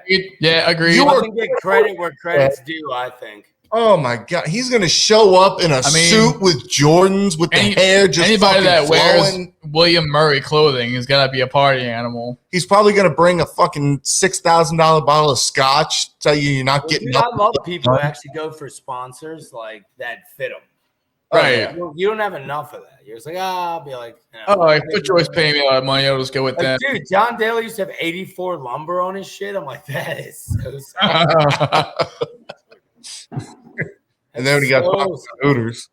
Yeah, agreed. You I are- can get credit where credit's due, I think. Oh my god, he's gonna show up in a mean, suit with Jordans with the hair just anybody fucking that wears flowing. William Murray clothing is gonna be a party animal. He's probably gonna bring a fucking $6,000 bottle of scotch. Tell you you're not Well, getting dude, up. I love people who actually go for sponsors like that fit them. Right. You don't have enough of that. You're just like, I'll be like, Oh, like Foot Choice paying me a lot of money. I'll just go with Like, them. dude, John Daly used to have 84 lumber on his shit. I'm like, that is so sad. And then when he got So popped sad. at Hooters.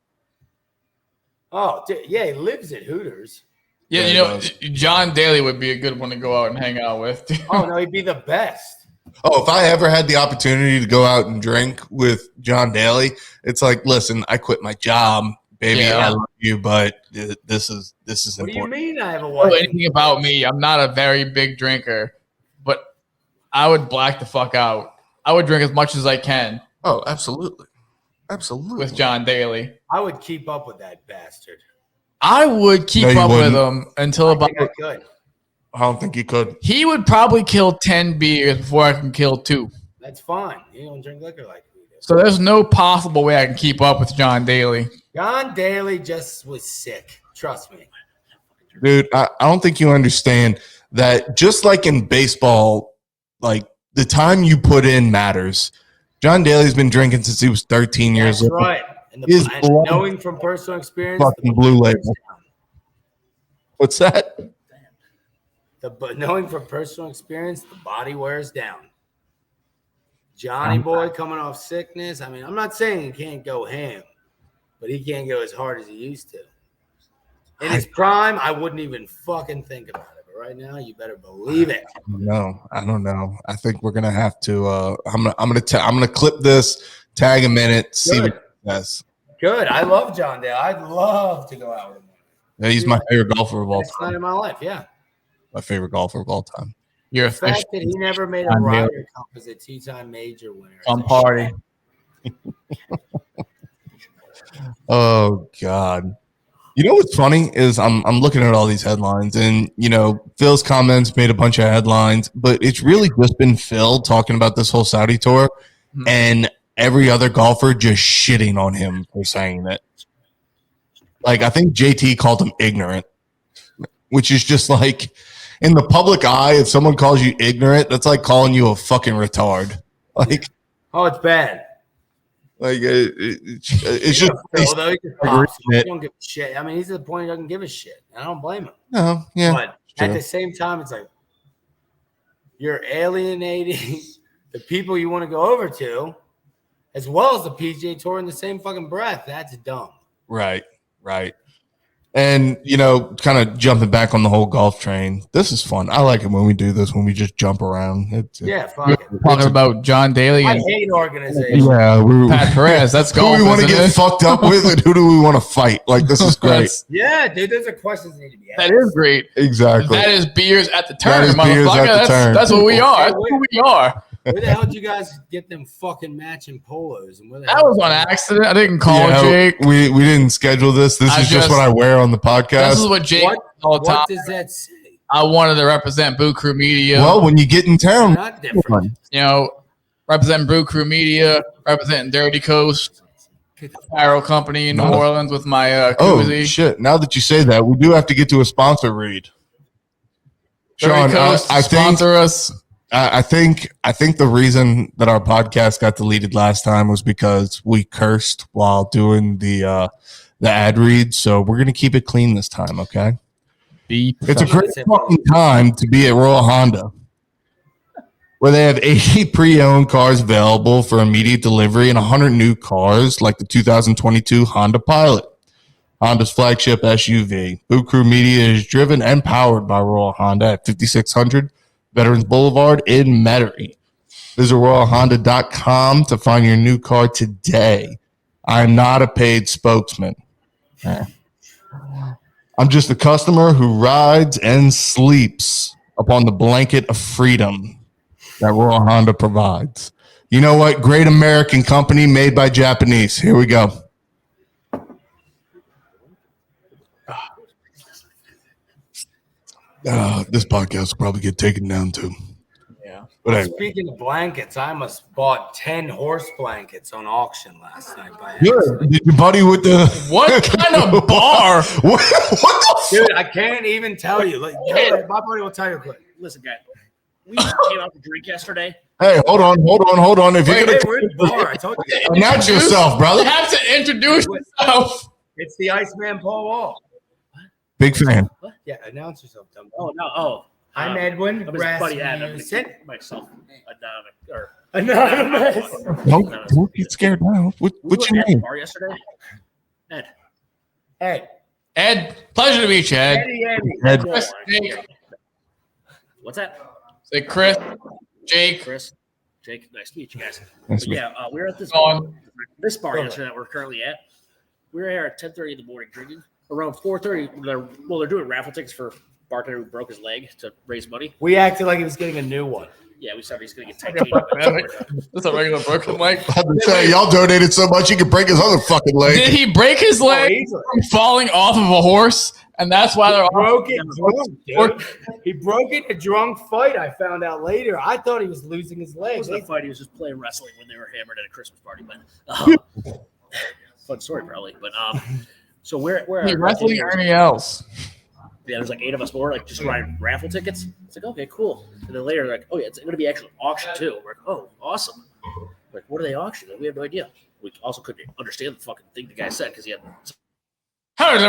Oh, dude, yeah, he lives at Hooters. Yeah, Yeah, you he know, does. John Daly would be a good one to go out and hang out with. Oh no, he'd be the best. Oh, if I ever had the opportunity to go out and drink with John Daly, it's like, listen, I quit my job baby, Yeah. I love you, but this is What do you important. mean I have a Know wife? anything about me? I'm not a very big drinker, but I would black the fuck out. I would drink as much as I can Oh, absolutely. Absolutely. with John Daly. I would keep up with that bastard. I would keep No, you up with wouldn't. him until I about. think I could. I don't think you could. He would probably kill 10 beers before I can kill 2. That's fine. You don't drink liquor like we do. So there's no possible way I can keep up with John Daly. John Daly just was sick. Trust me. Dude, I don't think you understand that just like in baseball, like the time you put in matters. John Daly's been drinking since he was 13 years That's old. right. And, His and blood- knowing from personal experience, Fucking blue label. What's that? Knowing from personal experience, the body wears down. Johnny boy coming off sickness. I mean, I'm not saying he can't go ham, but he can't go as hard as he used to. In his prime, I wouldn't even fucking think about it. But right now, you better believe it. No, I don't know. I think we're gonna have to. I'm gonna clip this, tag a minute, see what he says. Good. I love John Daly. I'd love to go out with him. Yeah, he's my favorite golfer of all Next night time. in my life, yeah. My favorite golfer of all time. You're The fact that he never made a John Daly. Ryder Cup as a two-time major winner. is Fun a party. shame. Oh God. You know what's funny is I'm looking at all these headlines, and Phil's comments made a bunch of headlines, but it's really just been Phil talking about this whole Saudi tour, and every other golfer just shitting on him for saying it. Like I think JT called him ignorant, which is just like in the public eye, if someone calls you ignorant, that's like calling you a fucking retard. Like, Oh, it's bad. it's just Although he just pops, he it. don't give a shit. I mean, he's at the point he doesn't give a shit. I don't blame him. no, yeah. But at the same time, it's like you're alienating the people you want to go over to, as well as the PGA Tour in the same fucking breath. That's dumb. Right. And, kind of jumping back on the whole golf train. This is fun. I like it when we do this, when we just jump around. Yeah, fuck it. talking about John Daly I and hate organization. Yeah. Pat Perez. That's Who golf. do we want to isn't get it? fucked up with, and who do we want to fight? Like, this is great. That's- Yeah, dude, those are questions that need to be asked. That is great. Exactly. That is beers at the That turn, is beers motherfucker. at the That's, turn. that's what we are. That's who we are. Where the hell did you guys get them fucking matching polos? And where the That hell was on accident. I didn't call Yeah, Jake. we didn't schedule this. This I is just just- what I wear on the This podcast. is what Jake all the time. What does that say? I wanted to represent Boo Crew Media. Well, when you get in town, Not different. Representing Brew Crew Media, representing Dirty Coast Apparel Company in New No. Orleans with my oh koozie. shit! Now that you say that, we do have to get to a sponsor read. Sean, Dirty Coast, I think sponsor us. I think the reason that our podcast got deleted last time was because we cursed while doing the ad read. So we're gonna keep it clean this time, okay? It's a great fucking time to be at Royal Honda, where they have 80 pre-owned cars available for immediate delivery and 100 new cars like the 2022 Honda Pilot, Honda's flagship SUV. Boo Crew Media is driven and powered by Royal Honda at 5600 Veterans Boulevard in Metairie. Visit RoyalHonda.com to find your new car today. I am not a paid spokesman. I'm just a customer who rides and sleeps upon the blanket of freedom that Royal Honda provides. You know what? Great American company made by Japanese. Here we go. This podcast will probably get taken down too. Yeah. But anyway. Speaking of blankets, I almost bought 10 horse blankets on auction last night. By Good. accident. Did your buddy with the What kind of bar? what the Dude, I can't even tell you. Like, my buddy will tell you quick. Listen, guy, we came out to drink yesterday. Hey, hold on. If you're Hey, gonna we're in the bar. I told you. announce yourself, You brother. have to introduce yourself. It's the Iceman Paul Wall. Big fan. Yeah, announce yourself, dumb. Oh no! Oh, I'm Edwin. I'm his buddy Ed. I'm gonna Rasmussen. keep myself Anonymous. Don't get scared now. What's your name? Bar yesterday. Ed. Hey, Ed, pleasure to meet you, Ed. Eddie. Ed. Chris, Jake. What's that? Say Chris, Jake. Chris, Jake. Nice to meet you guys. Nice But to meet yeah, we were at this Go on. bar yesterday that we're currently at, We were here at 10:30 in the morning drinking. Around 4:30, they're doing raffle tickets for bartender who broke his leg to raise money. We acted like he was getting a new one. Yeah, we said he's going to get titanium. That's a regular broken leg. I had to say, y'all donated so much he could break his other fucking leg. Did he break his leg easily. from falling off of a horse? And that's why they're Broke it drunk, dude. He broke it in a drunk fight. I found out later. I thought he was losing his It leg. wasn't a fight. He was just playing wrestling when they were hammered at a Christmas party. But fun story, probably. But so we're wrestling or anything else. Yeah, there's like 8 of us more, like just riding raffle tickets. It's like, okay, cool. And then later, like, oh yeah, it's going to be actually auction too. We're like, oh, awesome. Like, what are they auctioning? We have no idea. We also couldn't understand the fucking thing the guy said because he had. No, on top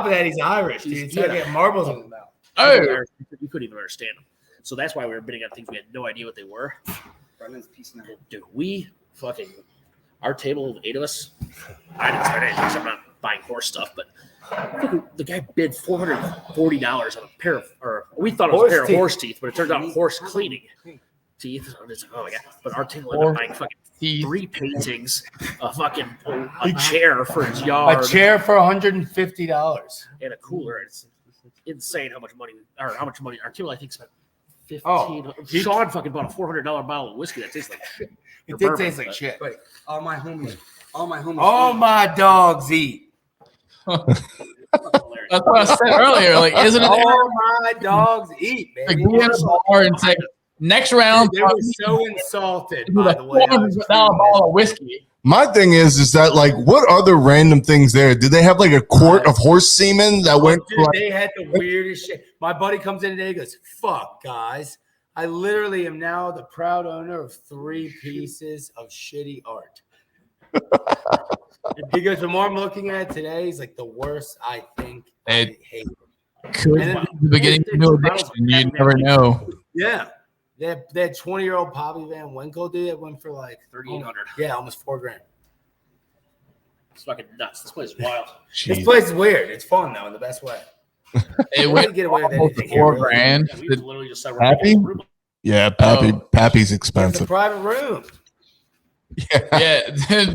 of that, he's Irish, dude. It's like getting marbles in his mouth. Oh, We couldn't even understand them. So that's why we were bidding on things we had no idea what they were. Dude, we fucking our table of 8 of us. I didn't spend anything. So I'm not buying horse stuff, but the guy bid $440 on a pair of, or we thought it was a pair of horse teeth, but it turned out horse cleaning teeth. Oh my god! But our table ended up buying fucking 3 paintings, a chair for his yard, A chair for $150. and a cooler. It's insane how much money our table I think spent. 15. Oh, Sean fucking bought a $400 bottle of whiskey that tastes like shit. It did taste like shit. Wait, all my homies. All my dogs eat. that's what I said earlier. Like, isn't it? All my dogs eat, Like, baby. we had a bar and say, next round, They were so insulted, with by a the way. $400 bottle of whiskey. My thing is that like, what other random things there? Did they have like a quart of horse semen that went? Dude, they had the weirdest shit. My buddy comes in today and goes, fuck, guys. I literally am now the proud owner of 3 pieces of shitty art. He goes, the more I'm looking at it today, he's like, the worst I think I hate. Could And then- be the beginning of a new addiction. You never know. Yeah. They had 20-year-old Poppy Van Winkle, dude, that went for like $3,800. Yeah, almost $4,000. It's fucking nuts. This place is wild. This place is weird. It's fun though, in the best way. It Why went do you get away with almost anything here, really? $4,000. Yeah, we literally just said we're Happy? making a room. Yeah, Pappy. Oh. Pappy's It's a expensive. private room. Yeah.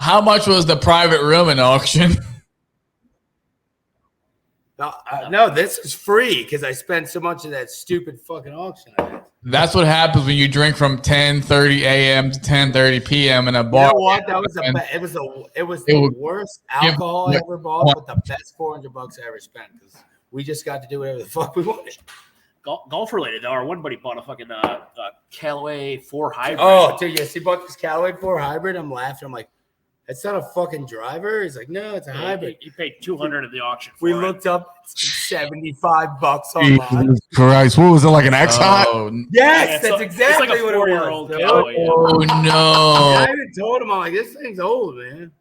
How much was the private room in auction? No, this is free because I spent so much of that stupid fucking auction. I had. That's what happens when you drink from 10:30 a.m. to 10:30 p.m. in a You bar. know what? That was And it was the would worst alcohol I give- ever bought, but the best $400 I ever spent because we just got to do whatever the fuck we wanted. Golf related though, our one buddy bought a fucking Callaway 4 hybrid. Oh, dude, yes, he bought this Callaway 4 hybrid. I'm laughing. I'm like, that's not a fucking driver. He's like, no, it's a hybrid. He paid $200 at the auction. We for it. looked up $75 online. Jesus Christ, what was it, like an X Hot? Oh, Yes, Yeah, that's exactly it's like a what it 4-year-old was. dude. Callaway. Yeah. oh I no. even told him, I'm like, this thing's old, man.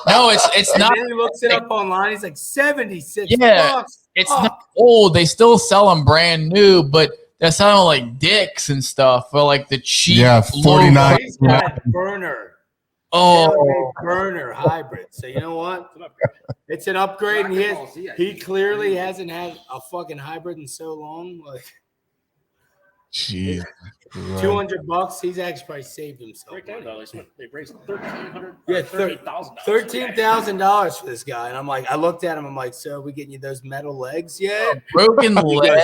No, it's And not. then he looks it up online. He's like, 76 Yeah, bucks. It's Fuck. not old. They still sell them brand new, but they're selling like dicks and stuff for like the cheap. Yeah, low 49. He's got a burner. Oh, Burner hybrid. So you know what? It's an upgrade, and he clearly hasn't had a fucking hybrid in so long. Like Jeez. Right. $200. He's actually probably saved himself. Right there, though, they raised $1,300. Yeah, $13,000. $13,000 for this guy, and I'm like, I looked at him. I'm like, so are we getting you those metal legs yet? broken leg.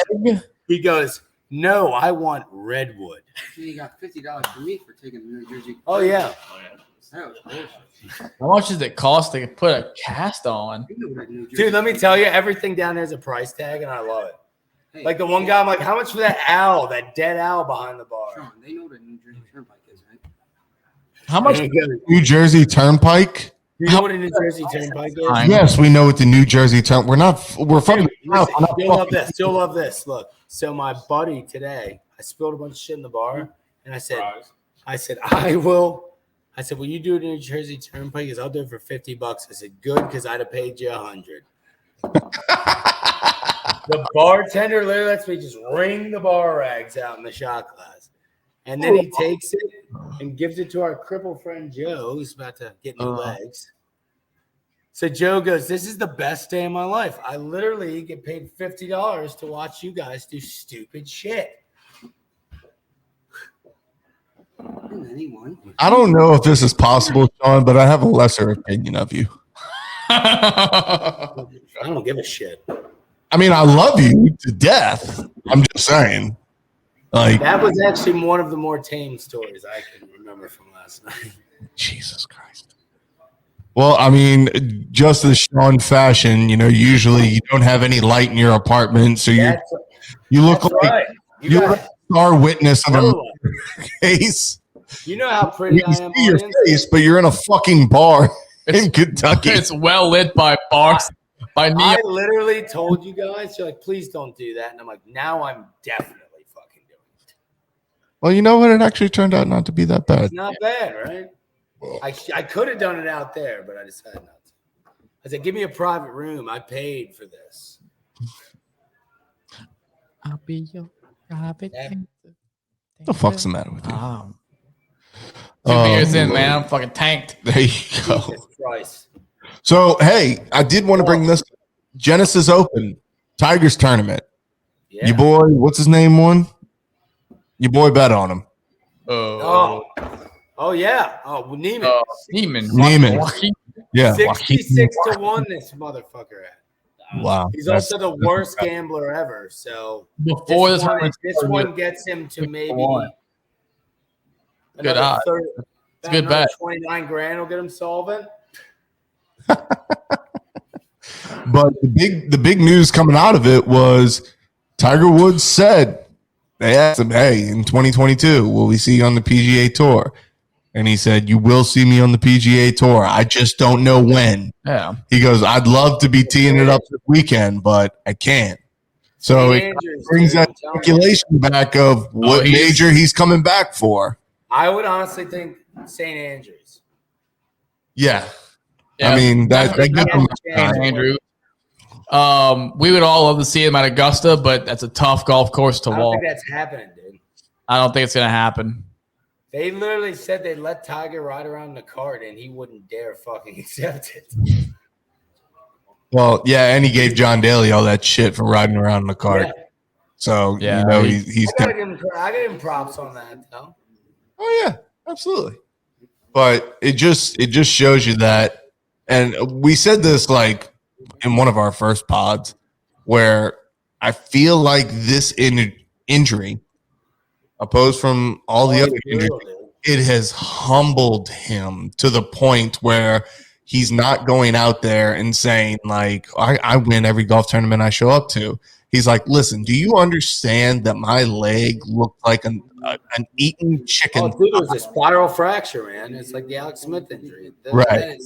He goes, no, I want redwood. You got $50 for me for taking the New Jersey. Oh yeah. Oh, yeah. That was bullshit. How much does it cost to put a cast on? You know what New Jersey. Dude, let me tell you, everything down there is a price tag, and I love it. Hey, Like the one guy, I'm like, how much for that owl, that dead owl behind the bar? Sean, they know what New Jersey Turnpike is, right? How much? New Jersey Turnpike? You know what a New Jersey Turnpike is? I- Yes, we know what the New Jersey Turn. We're from the South. Listen, you'll love this. You'll love this. Look, so my buddy today, I spilled a bunch of shit in the bar, and I said, will you do it in New Jersey Turnpike? Because I'll do it for $50. I said, good, because I'd have paid you $100. The bartender literally lets me just wring the bar rags out in the shot glass. And then he takes it and gives it to our crippled friend Joe, who's about to get new legs. So Joe goes, this is the best day of my life. I literally get paid $50 to watch you guys do stupid shit. Anyone? I don't know if this is possible, Sean, but I have a lesser opinion of you. I don't give a shit. I mean, I love you to death. I'm just saying. Like, That was actually one of the more tame stories I can remember from last night. Jesus Christ. Well, I mean, just as Sean fashion, usually you don't have any light in your apartment, so you look That's like right. you look like a star witness of a Totally. case. You know how pretty You I can am, see your audience? face, but you're in a fucking bar in Kentucky. It's well lit by bars, by neon. I literally told you guys, you're like, please don't do that. And I'm like, now I'm definitely fucking doing it. Well, you know what? It actually turned out not to be that bad. It's not bad, right? I could have done it out there, but I decided not to. I said, give me a private room. I paid for this. I'll be your private. Yeah. What the fuck's the matter with you? 2 beers in, Lord. man. I'm fucking tanked. There you go. Jesus Christ. So, hey, I did want to bring this. Genesis Open, Tigers tournament. Yeah. Your boy, what's his name, won? Your boy bet on him. Oh yeah. Oh, Neiman. Neiman. Yeah. 66-1 this motherfucker at. Wow. He's also the worst gambler ever. So Before this one gets him to maybe Good another odds. 30, It's a good another bet. 29 grand will get him solvent. But the big news coming out of it was Tiger Woods said, they asked him, hey, in 2022, will we see you on the PGA Tour? And he said, you will see me on the PGA Tour. I just don't know when. Yeah. He goes, I'd love to be teeing it up this weekend, but I can't. So it brings that speculation back of what major he's coming back for. I would honestly think St. Andrews. Yeah. Yeah. I mean, that gives him St. Andrews. We would all love to see him at Augusta, but that's a tough golf course to I don't walk. think that's happening, dude. I don't think it's gonna happen. They literally said they'd let Tiger ride around in the cart and he wouldn't dare fucking accept it. Well, yeah, and he gave John Daly all that shit for riding around in the cart. Yeah. So, Yeah, he's I gotta give him props on that, though. Oh yeah, absolutely. But it just shows you that, and we said this like in one of our first pods, where I feel like this injury, opposed from all the other injuries, it has humbled him to the point where he's not going out there and saying like, I win every golf tournament I show up to. He's like, listen, do you understand that my leg looked like an eaten chicken? Oh, dude, it was a spiral fracture, man. It's like the Alex Smith injury. Right.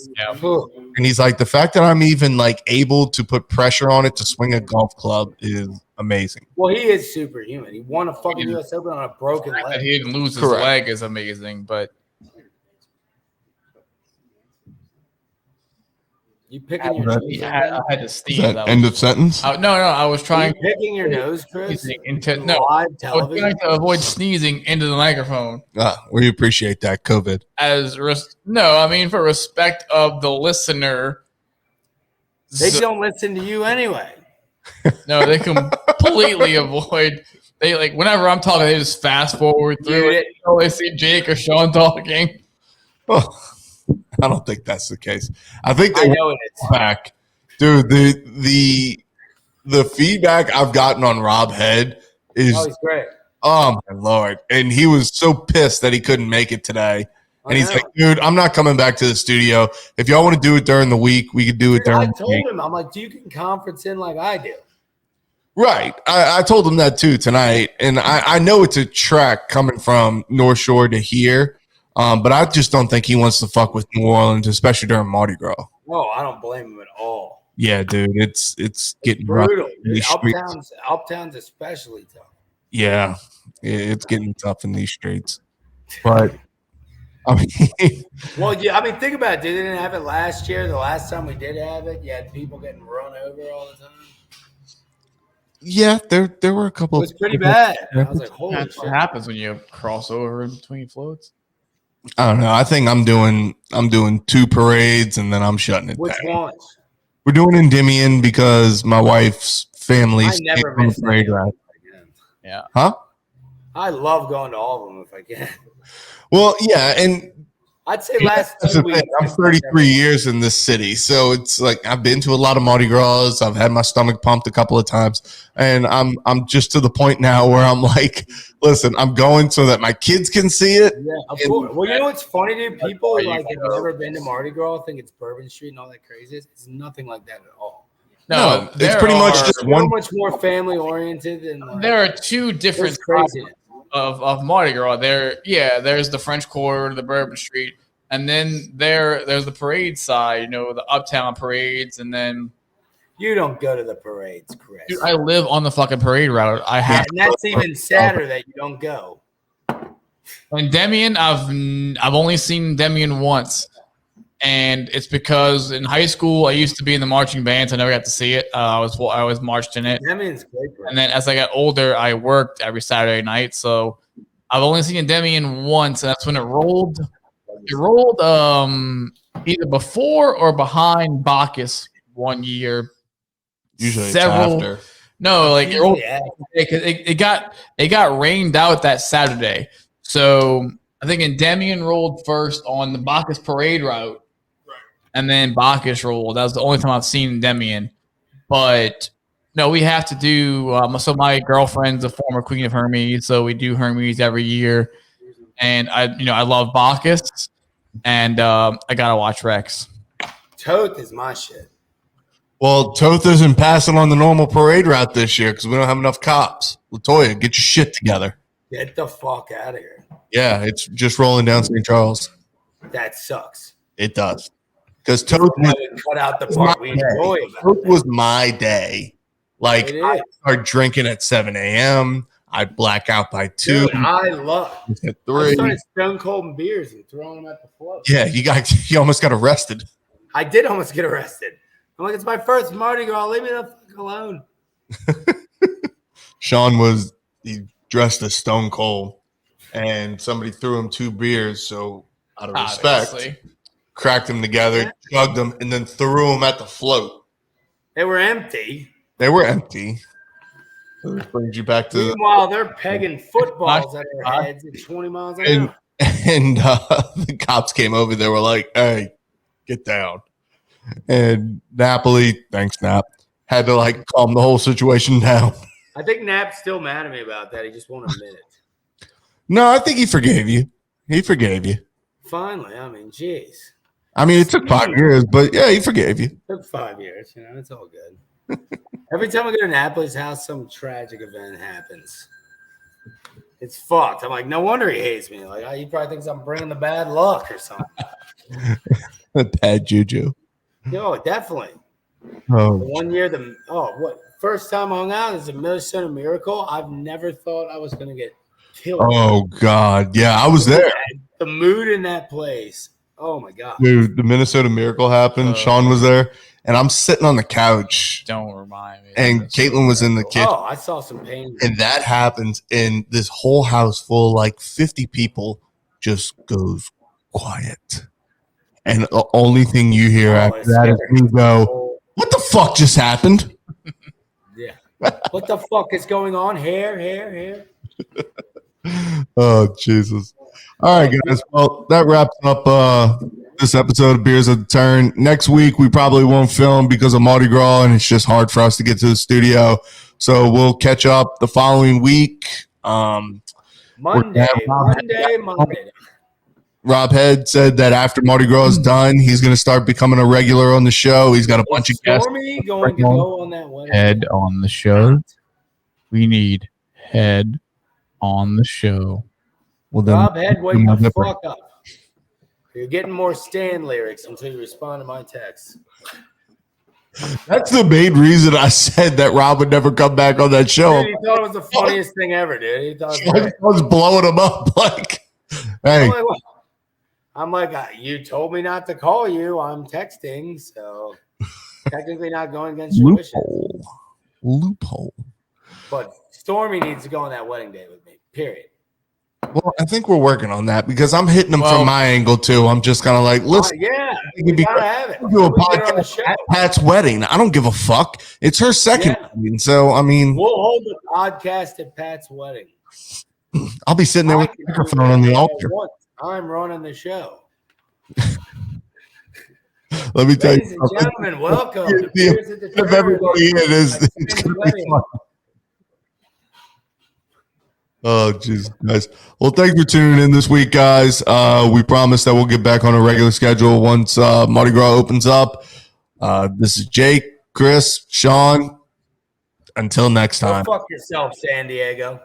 And he's like, the fact that I'm even like able to put pressure on it to swing a golf club is amazing. Well, he is superhuman. He won a fucking U.S. Open on a broken That leg. he didn't lose his Correct. leg is amazing, but You picking your nose? I had to Is sneeze. that end of sentence? No, I was Are trying you picking your nose, Chris? into On no. live I was television. trying to avoid sneezing into the microphone. We appreciate that, COVID. For respect of the listener. They don't listen to you anyway. No, they completely avoid. They like whenever I'm talking, they just fast forward through Mute it. Oh, they see Jake or Sean talking. Oh, I don't think that's the case. I think I they know it is. back, dude. The feedback I've gotten on Rob Head is, Oh, he's great. oh my lord, and he was so pissed that he couldn't make it today. And he's I know. like, dude, I'm not coming back to the studio. If y'all want to do it during the week, we could do it Dude, I during the told week. him, I'm like, you can conference in like I do. Right. I told him that too tonight. And I know it's a trek coming from North Shore to here. But I just don't think he wants to fuck with New Orleans, especially during Mardi Gras. No, I don't blame him at all. Yeah, dude. It's getting rough. Brutal. in these streets. Uptown's especially tough. Yeah. It's getting tough in these streets. But I mean, Well, yeah, I mean, think about it. They didn't have it last year. The last time we did have it, you had people getting run over all the time. yeah, there were a couple. It was pretty bad. I was like, holy That's shit. what happens when you cross over in between floats. I don't know. I think I'm doing 2 parades and then I'm shutting it Which down. ones? We're doing Endymion because my wife's family's I never taking miss the parade any. route. Yeah. Huh? I love going to all of them if I can. Well, yeah, and I'd say last that's 2 the weeks. thing. I'm 33 years in this city, so it's like I've been to a lot of Mardi Gras. I've had my stomach pumped a couple of times, and I'm just to the point now where I'm like, listen, I'm going so that my kids can see it. Yeah, of course. Well, you know what's funny, dude? People like have never been to Mardi Gras, think it's Bourbon Street and all that crazy. It's nothing like that at all. No, it's pretty much just So one. much more family oriented and like, There are two different it's crazy. of Mardi Gras. There's the French Quarter, the Bourbon Street, and then there's the parade side. You know, the Uptown parades, and then You don't go to the parades, Chris. dude, I live on the fucking parade route. I have. And that's even sadder that you don't go. And Demian, I've only seen Demian once, and it's because in high school I used to be in the marching band, so I never got to see it. I was marched in it, That means great. Bro. and then as I got older, I worked every Saturday night, so I've only seen Demian once, and that's when it rolled. It rolled either before or behind Bacchus one year. Usually it's Several. after. No, like it rolled Yeah. because it got rained out that Saturday. So I think Endymion rolled first on the Bacchus parade route, and then Bacchus rolled. That was the only time I've seen Endymion. But no, we have to do. So my girlfriend's a former Queen of Hermes, so we do Hermes every year, and I love Bacchus, and I gotta watch Rex. Toth is my shit. Well, Toth isn't passing on the normal parade route this year because we don't have enough cops. Latoya, get your shit together. Get the fuck out of here. Yeah, it's just rolling down St. Charles. That sucks. It does. Because Toth was, Cut out the part we enjoy about Toth it. was my day. Like, It I is. start drinking at 7 a.m. I'd black out by 2, Dude, I love. at I 3. started stone cold beers and throwing them at the float. Yeah, you almost got arrested. I did almost get arrested. I'm like, it's my first Mardi Gras. Leave me the fuck alone. Sean he dressed as Stone Cold, and somebody threw him 2 beers. So out of respect, Obviously. cracked them together, chugged them, and then threw them at the float. They were empty. They were empty. So this brings you back to Meanwhile, they're pegging footballs at their heads at 20 miles an hour. and the cops came over. They were like, "Hey, get down." And Napoli, thanks Nap, had to like calm the whole situation down. I think Nap's still mad at me about that. He just won't admit it. No, I think he forgave you. He forgave you. Finally, I mean, jeez. I mean, it took 5 years, but yeah, he forgave you. It took 5 years. You know, it's all good. Every time I go to Napoli's house, some tragic event happens. It's fucked. I'm like, no wonder he hates me. Like, he probably thinks I'm bringing the bad luck or something. Bad juju. Yo, definitely. Oh, The 1 year, first time I hung out is a Minnesota Miracle. I've never thought I was going to get killed. oh God. Yeah, I was there. The mood in that place. Oh, my God. Dude, the Minnesota Miracle happened. Sean was there, and I'm sitting on the couch, Don't remind me. and Caitlin was in the kitchen. Oh, I saw some pain. And that happens, and this whole house full of like 50 people just goes quiet. And the only thing you hear after it's that is scary. me go, "What the fuck just happened?" Yeah. What the fuck is going on? Hair. Oh, Jesus. All right, guys. Well, that wraps up this episode of Beers of the Turn. Next week, we probably won't film because of Mardi Gras, and it's just hard for us to get to the studio. So we'll catch up the following week. Monday. Rob Head said that after Mardi Gras is done, he's going to start becoming a regular on the show. He's got a bunch of guests. Stormy going to go on that wedding. Head on the show. We need Head on the show. Well, then, Rob Head, wake the fuck up. You're getting more Stan lyrics until you respond to my text. that's the main reason I said that Rob would never come back on that show. Dude, he thought it was the funniest thing ever, dude. He thought it I was great. was blowing him up like, hey, I'm like, you told me not to call you. I'm texting, so technically not going against your wishes. loophole. But Stormy needs to go on that wedding day with me, period. Well, I think we're working on that because I'm hitting him from my angle too. I'm just kind of like, listen, Yeah, you we can be- gotta have it. do a We get her on the podcast show. at Pat's wedding. I don't give a fuck. It's her second Yeah. wedding, so I mean, We'll hold the podcast at Pat's wedding. I'll be sitting there with I the can do microphone on the whatever I altar. want. I'm running the show. Let me tell Ladies you and something. gentlemen, welcome to Yeah, Beers at the If Turn. everybody in is, Like it's Sam's gonna be wedding. fun. Oh, Jesus, guys. Well, thanks for tuning in this week, guys. We promise that we'll get back on a regular schedule once Mardi Gras opens up. This is Jake, Chris, Sean. Until next Go time. fuck yourself, San Diego.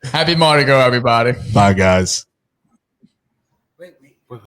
Happy Mardi Gras, everybody. Bye, guys.